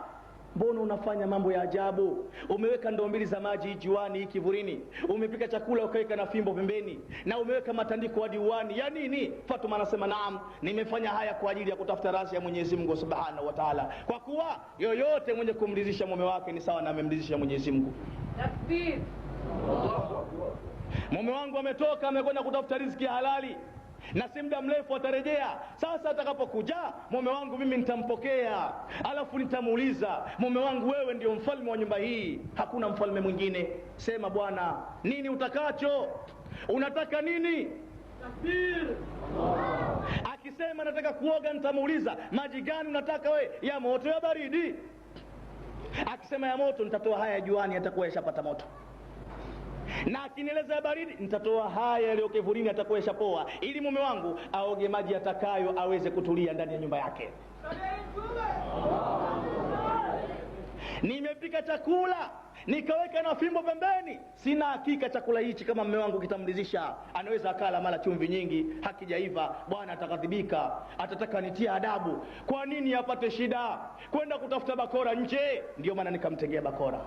mbona unafanya mambo ya ajabu? Umeweka ndoo mbili za maji juani, kivurini, umepika chakula ukaweka na fimbo pembeni, na umeweka matandiko hadi uani, ya nini? Fatuma anasema, naam, nimefanya haya kwa ajili ya kutafuta radhi ya Mwenyezi Mungu Subhanahu wa Ta'ala, kwa kuwa yoyote mwenye kumridhisha mume wake ni sawa na amemridhisha Mwenyezi Mungu. Takbir. Mume wangu ametoka, amekwenda kutafuta riziki ya halali, na si muda mrefu atarejea. Sasa atakapokuja mume wangu mimi nitampokea, alafu nitamuuliza, mume wangu, wewe ndio mfalme wa nyumba hii, hakuna mfalme mwingine. Sema bwana, nini utakacho? Unataka nini? Takbir. Akisema nataka kuoga, nitamuuliza, maji gani unataka we, ya moto ya baridi? Akisema ya moto, nitatoa haya ya juani, atakuwa yashapata moto. Na akinieleza ya baridi, nitatoa haya yaliyo kivurini, atakuwa yashapoa, ili mume wangu aoge maji atakayo aweze kutulia ndani ya nyumba yake. Nimepika chakula nikaweka na fimbo pembeni, sina hakika chakula hichi kama mume wangu kitamridhisha. Anaweza akala mara chumvi nyingi, hakijaiva, bwana atakadhibika, atataka nitia adabu. Kwa nini apate shida kwenda kutafuta bakora nje? Ndio maana nikamtegea bakora.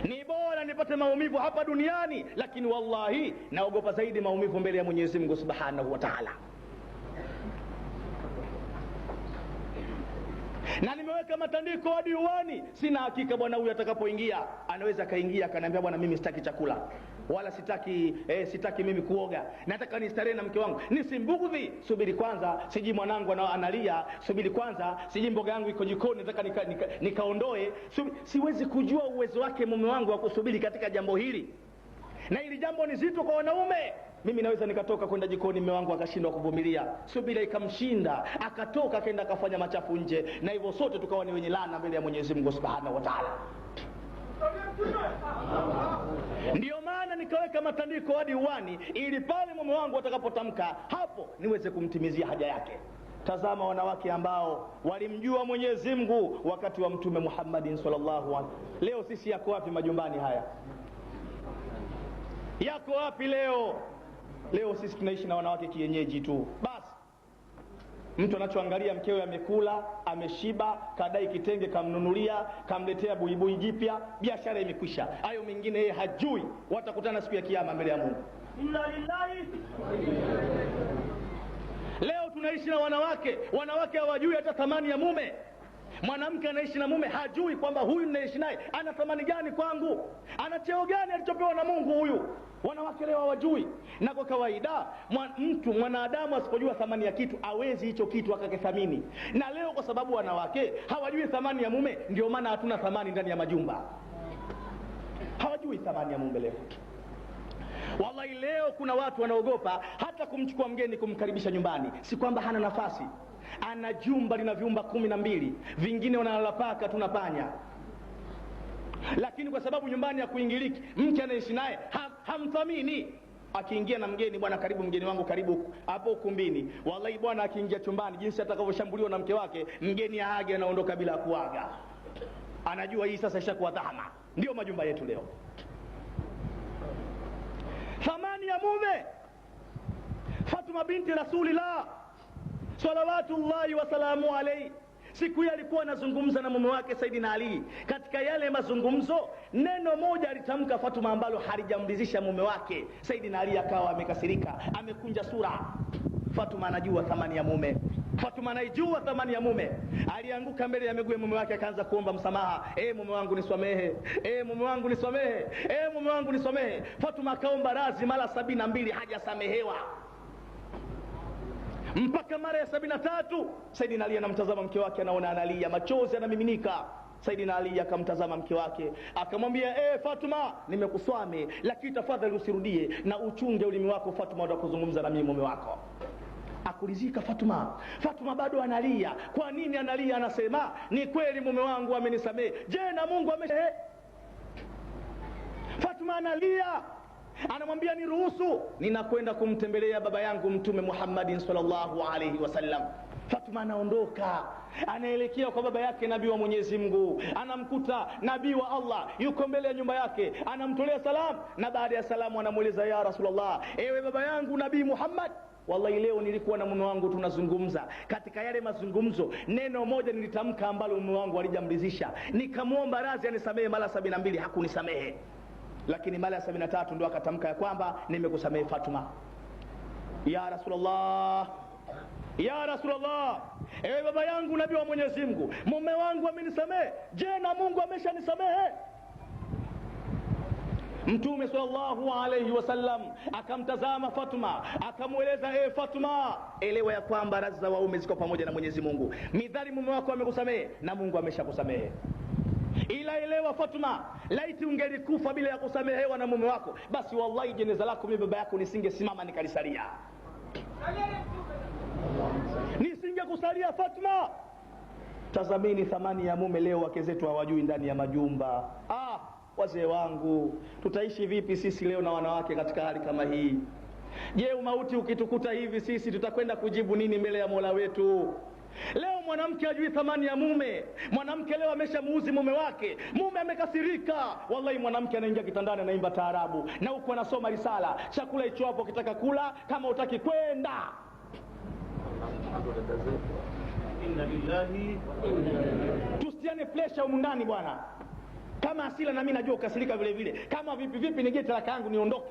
Ni bora nipate maumivu hapa duniani, lakini wallahi naogopa zaidi maumivu mbele ya Mwenyezi Mungu Subhanahu wa Ta'ala. Na nimeweka matandiko hadi uani, sina hakika bwana huyu atakapoingia, anaweza kaingia akaniambia, bwana mimi sitaki chakula, wala sitaki mimi kuoga, nataka nistarehe na mke wangu. Nisimbugudhi, subiri kwanza, siji mwanangu analia, subiri kwanza, siji mboga yangu iko jikoni, nataka nikaondoe. Siwezi kujua uwezo wake mume wangu wa kusubiri katika jambo hili, na hili jambo ni zito kwa wanaume. Mimi naweza nikatoka kwenda jikoni, mume wangu akashindwa kuvumilia, subira ikamshinda, akatoka akaenda akafanya machafu nje, na hivyo sote tukawa ni wenye laana mbele ya Mwenyezi Mungu Subhanahu wa Ta'ala. Ndiyo maana nikaweka matandiko hadi uani, ili pale mume wangu atakapotamka hapo niweze kumtimizia haja yake. Tazama wanawake ambao walimjua Mwenyezi Mungu wakati wa Mtume Muhammadin sallallahu alaihi wasallam. Leo sisi yako wapi majumbani haya? Yako wapi leo? Leo sisi tunaishi na wanawake kienyeji tu. Basi mtu anachoangalia mkewe amekula, ameshiba, kadai kitenge kamnunulia, kamletea buibui jipya, biashara imekwisha. Hayo mengine yeye hajui, watakutana siku ya kiyama mbele ya Mungu. Inna lillahi. Leo tunaishi na wanawake hawajui hata thamani ya mume. Mwanamke anaishi na mume hajui kwamba huyu ninaishi naye ana thamani gani kwangu, ana cheo gani alichopewa na Mungu huyu. Wanawake leo hawajui. Na kwa kawaida mwanadamu asipojua thamani ya kitu hawezi hicho kitu akakithamini. Na leo kwa sababu wanawake hawajui thamani ya mume, ndio maana hatuna thamani ndani ya majumba. Hawajui thamani ya mume leo. Wallahi leo kuna watu wanaogopa hata kumchukua mgeni kumkaribisha nyumbani. Si kwamba hana nafasi, ana jumba lina vyumba 12, vingine wanalala paka tunapanya. Lakini kwa sababu nyumbani ya kuingiliki, mke anaishi naye hamthamini. Akiingia na mgeni, bwana karibu mgeni wangu, karibu hapo ukumbini. Wallahi bwana akiingia chumbani, jinsi atakavyoshambuliwa na mke wake, mgeni aage anaondoka bila kuaga. Anajua hii sasa ishakuwa dhama. Ndio majumba yetu leo. Thamani ya mume. Fatuma binti Rasulillah salawatullahi wasalamu alayhi, siku hiyo alikuwa anazungumza na mume wake Saidina Ali. Katika yale mazungumzo, neno moja alitamka Fatuma ambalo halijamridhisha mume wake. Saidina Ali akawa amekasirika, amekunja sura. Fatuma anajua thamani ya mume. Fatuma anaijua thamani ya mume. Alianguka mbele ya miguu ya mume wake akaanza kuomba msamaha. Mume wangu nisamehe. Mume wangu nisamehe. Mume wangu nisamehe. Fatuma akaomba radhi mara 72 hajasamehewa. Mpaka mara ya 73 Saidina Ali anamtazama mke wake, anaona analia, machozi yanamiminika. Saidina Ali akamtazama mke wake akamwambia, Fatuma, nimekuswame lakini tafadhali usirudie na uchunge ulimi wako Fatuma, utakuzungumza na mimi mume wako. Akulizika Fatuma. Fatuma bado analia. Kwa nini analia? Anasema, ni kweli mume wangu amenisamehe. Je, na Mungu ameshahe? Fatuma analia. Anamwambia, niruhusu, ninakwenda kumtembelea baba yangu Mtume Muhammadin sallallahu alaihi wasallam. Fatuma anaondoka, anaelekea kwa baba yake nabii wa Mwenyezi Mungu. Anamkuta nabii wa Allah yuko mbele ya nyumba yake, anamtolea salamu, na baada ya salamu anamuuliza, ya Rasulullah, ewe baba yangu nabii Muhammad, wallahi leo nilikuwa na mume wangu tunazungumza. Katika yale mazungumzo, neno moja nilitamka ambalo mume wangu alijamridhisha. Nikamwomba radhi anisamehe mara 72, hakunisamehe. Lakini mara ya 73 ndio akatamka ya kwamba nimekusamehe Fatuma. Ya Rasulullah, ya Rasulullah, ewe baba yangu nabii wa Mwenyezi Mungu, mume wangu amenisamehe. Je, na Mungu ameshanisamehe? Mtume sallallahu alayhi wasallam akamtazama Fatuma, akamueleza, Fatuma, elewa ya kwamba radhi za waume ziko pamoja na Mwenyezi Mungu. Midhali mume wako amekusamehe na Mungu ameshakusamehe. Ila elewa Fatuma, laiti ungelikufa bila ya kusamehewa na mume wako, basi wallahi jeneza lako mimi baba yako nisingesimama nikalisalia. Nisingekusalia Fatuma. Tazamini thamani ya mume leo wake zetu hawajui ndani ya majumba. Wazee wangu, tutaishi vipi sisi leo na wanawake katika hali kama hii? Je, umauti ukitukuta hivi sisi tutakwenda kujibu nini mbele ya Mola wetu? Leo mwanamke hajui thamani ya mume. Mwanamke leo ameshamuuzi mume wake. Mume amekasirika. Wallahi mwanamke anaingia kitandani anaimba taarabu, na huko anasoma risala. Chakula hicho hapo kitaka kula, kama utaki kwenda. Inna lillahi. Tusiane pressure humu ndani bwana. Kama asila na mimi najua ukasirika vile vile. Kama vipi nige talaka yangu niondoke.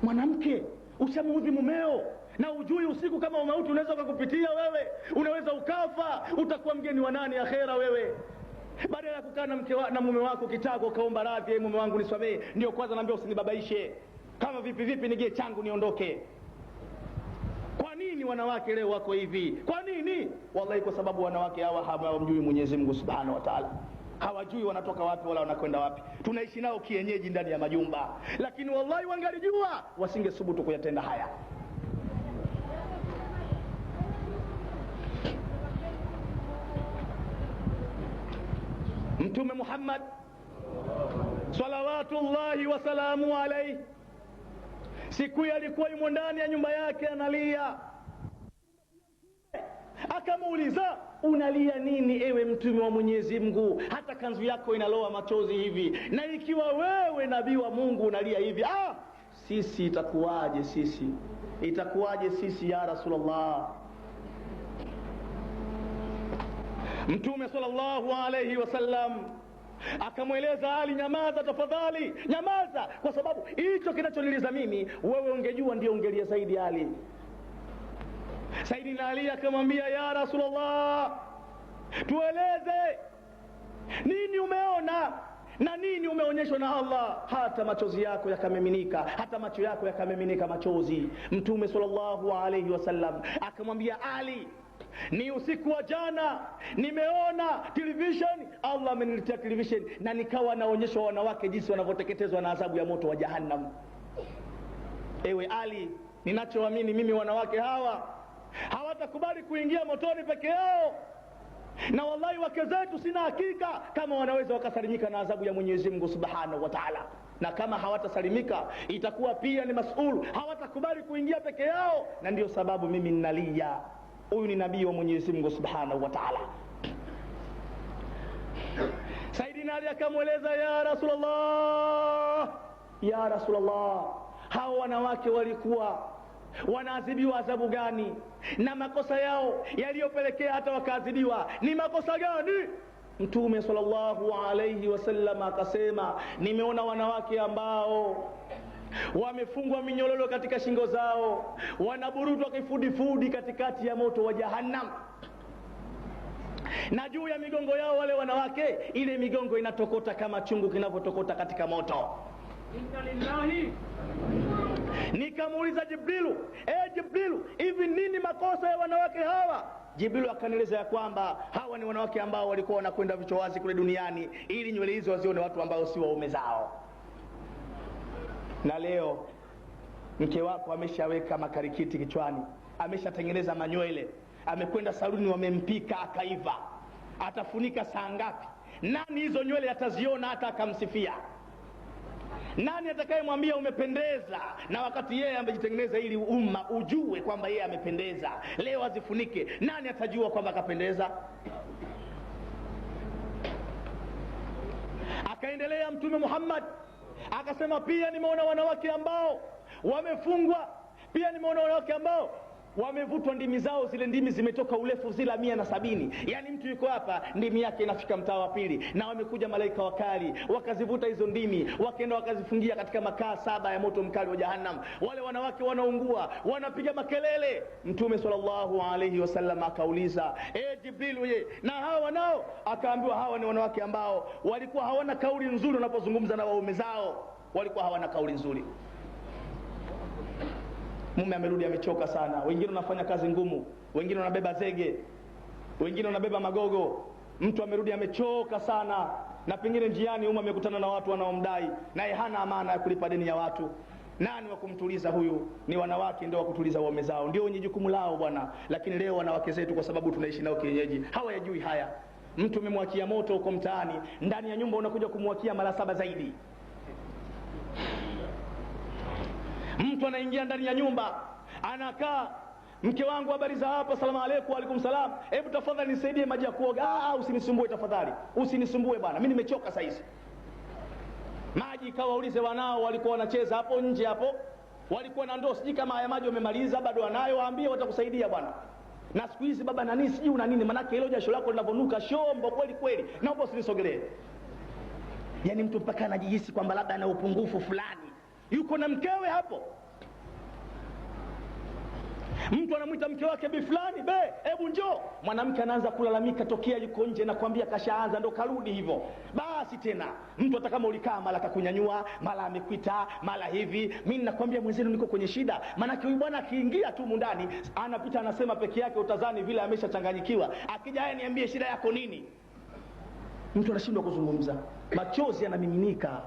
Mwanamke, ushamuudhi mumeo na ujui usiku kama mauti unaweza kukupitia wewe, unaweza ukafa, utakuwa mgeni wa nani akhera wewe? Badala ya kukaa na mume wako kitako kaomba radhi, mume wangu nisamehe, ndio kwanza naambia usinibabaishe. Kama vipi nige changu niondoke. Kwa nini wanawake leo wako hivi? Kwa nini? Wallahi kwa sababu wanawake hawa hawamjui Mwenyezi Mungu Subhanahu wa Ta'ala. Hawajui wanatoka wapi wala wanakwenda wapi. Tunaishi nao kienyeji ndani ya majumba. Lakini wallahi wangalijua wasingesubutu kuyatenda haya. Mtume Muhammad salawatullahi wasalamu alayhi, siku alikuwa yumo ndani ya nyumba yake analia. Akamuuliza, unalia nini ewe mtume wa Mwenyezi Mungu? Hata kanzu yako inaloa machozi hivi, na ikiwa wewe nabii wa Mungu unalia hivi, sisi itakuwaje sisi ya Rasulullah? Mtume sallallahu alayhi wasallam akamweleza Ali, nyamaza tafadhali, nyamaza, kwa sababu hicho kinachoniliza mimi wewe ungejua ndio ungelia zaidi. Ali Saidina Ali akamwambia, ya Rasulullah, tueleze nini umeona na nini umeonyeshwa na Allah hata machozi yako yakamiminika, hata macho yako yakamiminika machozi. Mtume sallallahu alayhi wasallam akamwambia Ali, ni usiku wa jana nimeona television, Allah ameniletea television na nikawa naonyeshwa wanawake jinsi wanavyoteketezwa na adhabu ya moto wa Jahannam. Ewe Ali, ninachoamini mimi, wanawake hawa hawatakubali kuingia motoni peke yao, na wallahi wake zetu sina hakika kama wanaweza wakasalimika na adhabu ya Mwenyezi Mungu Subhanahu wa Ta'ala, na kama hawatasalimika itakuwa pia ni mas'ul, hawatakubali kuingia peke yao, na ndio sababu mimi ninalia. Huyu ni nabii wa Mwenyezi Mungu Subhanahu wa Ta'ala. Saidina Ali akamweleza, ya Rasulullah, hao wanawake walikuwa wanaadhibiwa adhabu gani, na makosa yao yaliyopelekea hata wakaadhibiwa ni makosa gani? Mtume sallallahu alayhi wasallam akasema, nimeona wanawake ambao wamefungwa minyololo katika shingo zao, wanaburutwa kifudifudi katikati ya moto wa Jahannam, na juu ya migongo yao wale wanawake, ile migongo inatokota kama chungu kinavyotokota katika moto. Inna lillahi. Nikamuuliza Jibrilu, Jibrilu, hivi nini makosa ya wanawake hawa? Jibrilu akanieleza ya kwamba hawa ni wanawake ambao walikuwa wanakwenda vichwa wazi kule duniani ili nywele hizo wazione watu ambao si waume zao. Na leo mke wako ameshaweka makarikiti kichwani, ameshatengeneza manywele, amekwenda saluni, wamempika akaiva, atafunika saa ngapi? Nani hizo nywele ataziona hata akamsifia? Nani atakayemwambia umependeza, na wakati yeye amejitengeneza ili umma ujue kwamba yeye amependeza? Leo azifunike, nani atajua kwamba kapendeza? Akaendelea Mtume Muhammad akasema, pia nimeona wanawake ambao wamefungwa, pia nimeona wanawake ambao wamevutwa ndimi zao, zile ndimi zimetoka urefu zila 170, yani mtu yuko hapa ndimi yake inafika mtaa wa pili, na wamekuja malaika wakali wakazivuta hizo ndimi, wakaenda wakazifungia katika makaa 7 ya moto mkali wa Jahannam. Wale wanawake wanaungua, wanapiga makelele. Mtume sallallahu alayhi wasallam akauliza, Jibril, na hawa nao? Akaambiwa, hawa ni wanawake ambao walikuwa hawana kauli nzuri wanapozungumza na waume zao, walikuwa hawana kauli nzuri. Mume amerudi amechoka sana, wengine wanafanya kazi ngumu, wengine wanabeba zege, wengine wanabeba magogo. Mtu amerudi amechoka sana, na pengine njiani huko amekutana na watu wanaomdai, naye hana amana ya kulipa deni ya watu. Nani wa kumtuliza huyu? Ni wanawake ndio wa kutuliza waume zao, ndio wenye jukumu lao bwana. Lakini leo wanawake zetu, kwa sababu tunaishi nao kienyeji, hawayajui haya. Mtu umemwakia moto huko mtaani, ndani ya nyumba unakuja kumwakia mara 7 zaidi. Mtu anaingia ndani ya nyumba, anakaa, mke wangu habari za hapa, salamu alaykum. Alaykum salam, hebu tafadhali nisaidie maji ya kuoga. Usinisumbue tafadhali, usinisumbue bwana, mimi nimechoka saa hizi. Maji kawaulize wanao, walikuwa wanacheza hapo nje hapo, walikuwa na ndoo, siji kama haya maji wamemaliza bado wanayo, waambie watakusaidia bwana. Na siku hizi baba nani siji una nini, manake hilo jasho lako linavonuka shombo kweli kweli, naomba usinisogelee. Yani mtu mpaka anajihisi kwamba labda ana upungufu fulani, yuko na mkewe hapo. Mtu anamuita mke wake bi fulani, hebu njoo. Mwanamke anaanza kulalamika tokea yuko nje, na kwambia kashaanza ndo karudi hivyo. Basi tena mtu hata kama ulikaa mara kakunyanyua, mara amekuita, mara hivi, mimi nakwambia mwenzenu niko kwenye shida. Maana huyu bwana akiingia tu mundani, anapita anasema peke yake, utazani vile ameshachanganyikiwa. Akija yeye niambie shida yako nini? Mtu anashindwa kuzungumza, machozi yanamiminika.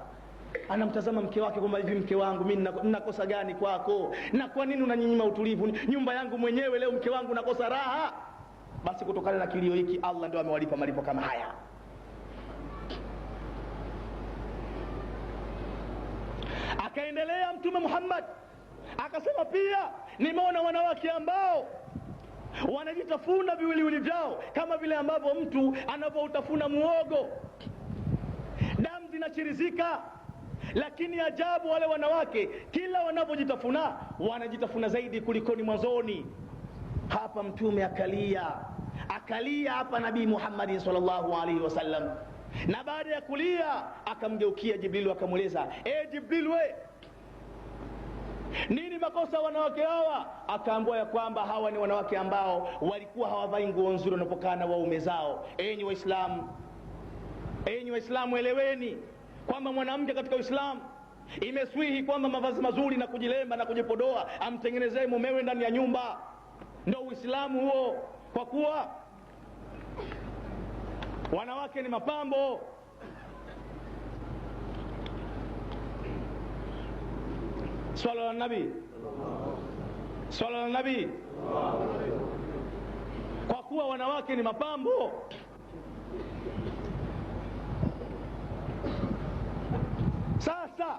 Anamtazama mke wake kwamba hivi, mke wangu mimi ninakosa gani kwako, na kwa nini unaninyima utulivu? Nyumba yangu mwenyewe, leo mke wangu nakosa raha. Basi kutokana na kilio hiki, Allah ndio amewalipa malipo kama haya. Akaendelea Mtume Muhammad akasema, pia nimeona wanawake ambao wanajitafuna viwiliwili vyao kama vile ambavyo mtu anapoutafuna muogo, damu zinachirizika, Lakini ajabu, wale wanawake kila wanapojitafuna wanajitafuna zaidi kulikoni mwanzoni. Hapa Mtume akalia hapa Nabii Muhammad sallallahu alaihi wasallam, na baada ya kulia akamgeukia Jibril akamweleza, Jibril, we nini makosa wanawake hawa? Akaambiwa ya kwamba hawa ni wanawake ambao walikuwa hawavai nguo nzuri wanapokaa na waume zao. Enyi Waislamu, eleweni kwamba mwanamke katika Uislamu imeswihi kwamba mavazi mazuri na kujilemba na kujipodoa amtengenezee mumewe ndani ya nyumba. Ndio Uislamu huo, kwa kuwa wanawake ni mapambo. Swala la Nabii. Kwa kuwa wanawake ni mapambo, sasa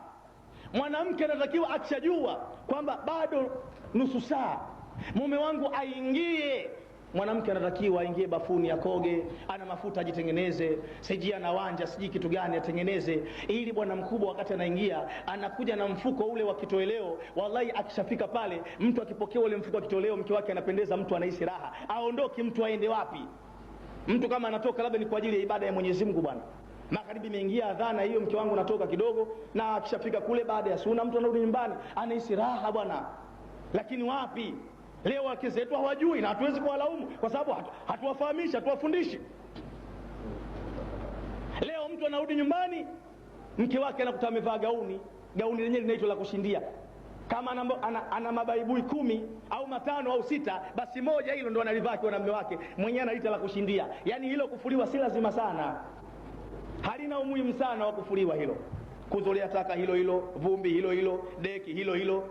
mwanamke anatakiwa akishajua kwamba bado nusu saa mume wangu aingie, mwanamke anatakiwa aingie bafuni, akoge, ana mafuta ajitengeneze, sijui ana wanja, sijui kitu gani atengeneze, ili bwana mkubwa wakati anaingia anakuja na mfuko ule wa kitoweleo. Wallahi akishafika pale, mtu akipokea ule mfuko wa kitoweleo, mke wake anapendeza, mtu anahisi raha, aondoki mtu aende wapi? Mtu kama anatoka labda ni kwa ajili ya ibada ya Mwenyezi Mungu, bwana magharibi imeingia adhana hiyo, mke wangu natoka kidogo, na akishafika kule baada ya sunna mtu anarudi nyumbani anahisi raha bwana. Lakini wapi leo wake zetu hawajui, na hatuwezi kuwalaumu kwa sababu hatuwafahamishi, hatuwafundishi. Leo mtu anarudi nyumbani, mke wake anakuta amevaa gauni lenyewe linaitwa la kushindia. Kama ana mabaibui 10 au 5 au 6, basi moja hilo ndo analivaa kwa mume wake, mwenyewe anaita la kushindia. Yani hilo kufuliwa si lazima sana, halina umuhimu sana wa kufuliwa hilo. Kuzolea taka hilo, vumbi hilo, deki hilo.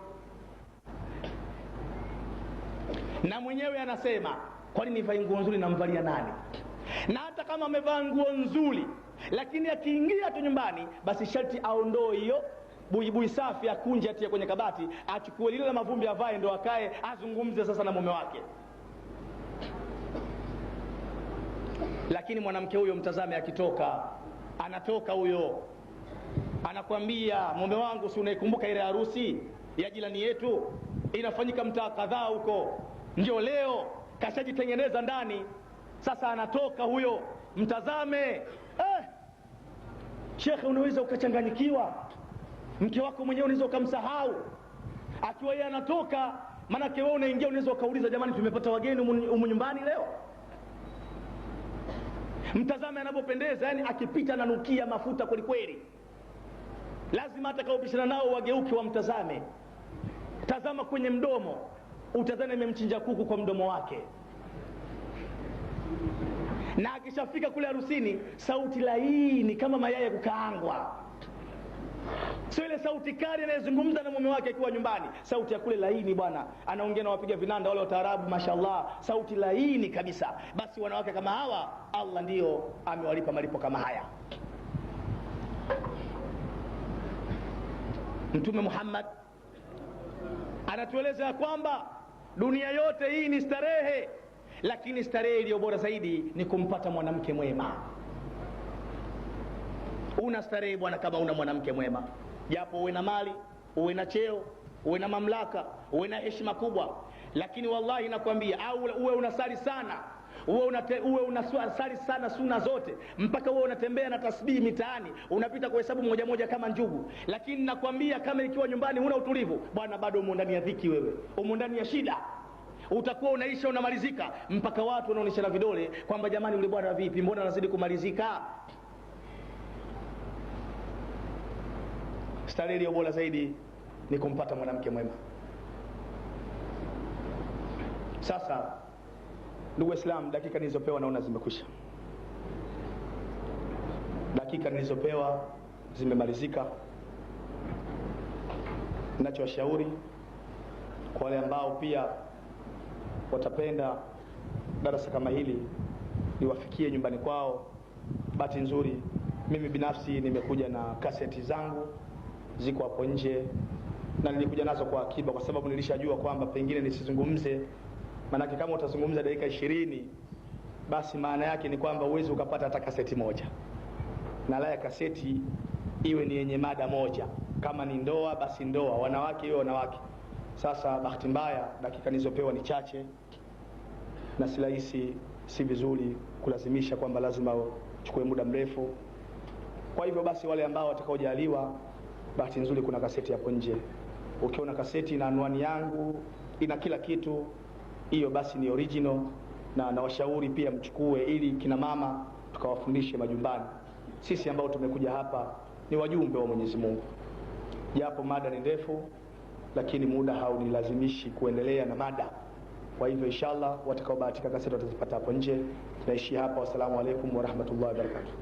Na mwenyewe anasema, kwa nini nivae nguo nzuri, namvalia nani? Na hata kama amevaa nguo nzuri, lakini akiingia tu nyumbani, basi sharti aondoe hiyo buibui safi, akunje, atie kwenye kabati, achukue lile la mavumbi avae, ndo akae azungumze sasa na mume wake. Lakini mwanamke huyo mtazame, akitoka, anatoka huyo anakwambia, mume wangu, si unaikumbuka ile harusi ya jirani yetu inafanyika mtaa kadhaa huko, ndio leo kashajitengeneza ndani. Sasa anatoka huyo, mtazame. Shekhe, unaweza ukachanganyikiwa, mke wako mwenyewe unaweza ukamsahau akiwa yeye anatoka. Maanake wewe unaingia, unaweza ukauliza, jamani, tumepata wageni humu nyumbani leo? Mtazame anapopendeza, yani akipita ananukia mafuta kweli kweli. Lazima atakaopishana nao wageuke wamtazame. Tazama kwenye mdomo, utazame imemchinja kuku kwa mdomo wake. Na akishafika kule harusini, sauti laini kama mayai ya kukaangwa, sio ile sauti kali anayezungumza na mume wake akiwa nyumbani. Sauti ya kule laini bwana, anaongea na wapiga vinanda wale wa taarabu, mashallah, sauti laini kabisa. Basi wanawake kama hawa Allah ndio amewalipa malipo kama haya. Mtume Muhammad anatueleza kwamba dunia yote hii ni starehe, lakini starehe iliyo bora zaidi ni kumpata mwanamke mwema. Una starehe bwana kama una mwanamke mwema, japo uwe na mali, uwe na cheo, uwe na mamlaka, uwe na heshima kubwa, lakini wallahi nakwambia, au uwe unasali sana, uwe unasali sana sunna zote, mpaka uwe unatembea na tasbihi mitaani, unapita kwa hesabu moja moja kama njugu, lakini nakwambia kama ikiwa nyumbani huna utulivu bwana, bado umo ndani ya dhiki, wewe umo ndani ya shida. Utakuwa unaisha unamalizika, mpaka watu wanaonyeshana vidole kwamba jamani, yule bwana vipi, mbona anazidi kumalizika? Starehe iliyo bora zaidi ni kumpata mwanamke mwema. Sasa ndugu Waislamu, dakika nilizopewa naona zimekwisha. Dakika nilizopewa zimemalizika. Ninachowashauri kwa wale ambao pia watapenda darasa kama hili niwafikie nyumbani kwao, bahati nzuri mimi binafsi nimekuja na kaseti zangu, ziko hapo nje, na nilikuja nazo kwa akiba, kwa sababu nilishajua kwamba pengine nisizungumze. Maana kama utazungumza dakika 20, basi maana yake ni kwamba uwezi ukapata hata kaseti moja, na la ya kaseti iwe ni yenye mada moja. Kama ni ndoa basi ndoa, wanawake iwe wanawake. Sasa bahati mbaya dakika nilizopewa ni chache, na si rahisi, si vizuri kulazimisha kwamba lazima uchukue muda mrefu. Kwa hivyo basi wale ambao watakaojaliwa, bahati nzuri kuna kaseti hapo nje. Ukiona kaseti na anwani yangu, ina kila kitu, hiyo basi ni original, na nawashauri pia mchukue ili kina mama tukawafundishe majumbani. Sisi ambao tumekuja hapa ni wajumbe wa Mwenyezi Mungu. Japo mada ni ndefu, lakini muda haunilazimishi kuendelea na mada. Kwa hivyo inshallah watakaobahatika kaseti watazipata hapo nje. Naishi hapa. Wassalamu alaikum warahmatullahi wabarakatuh.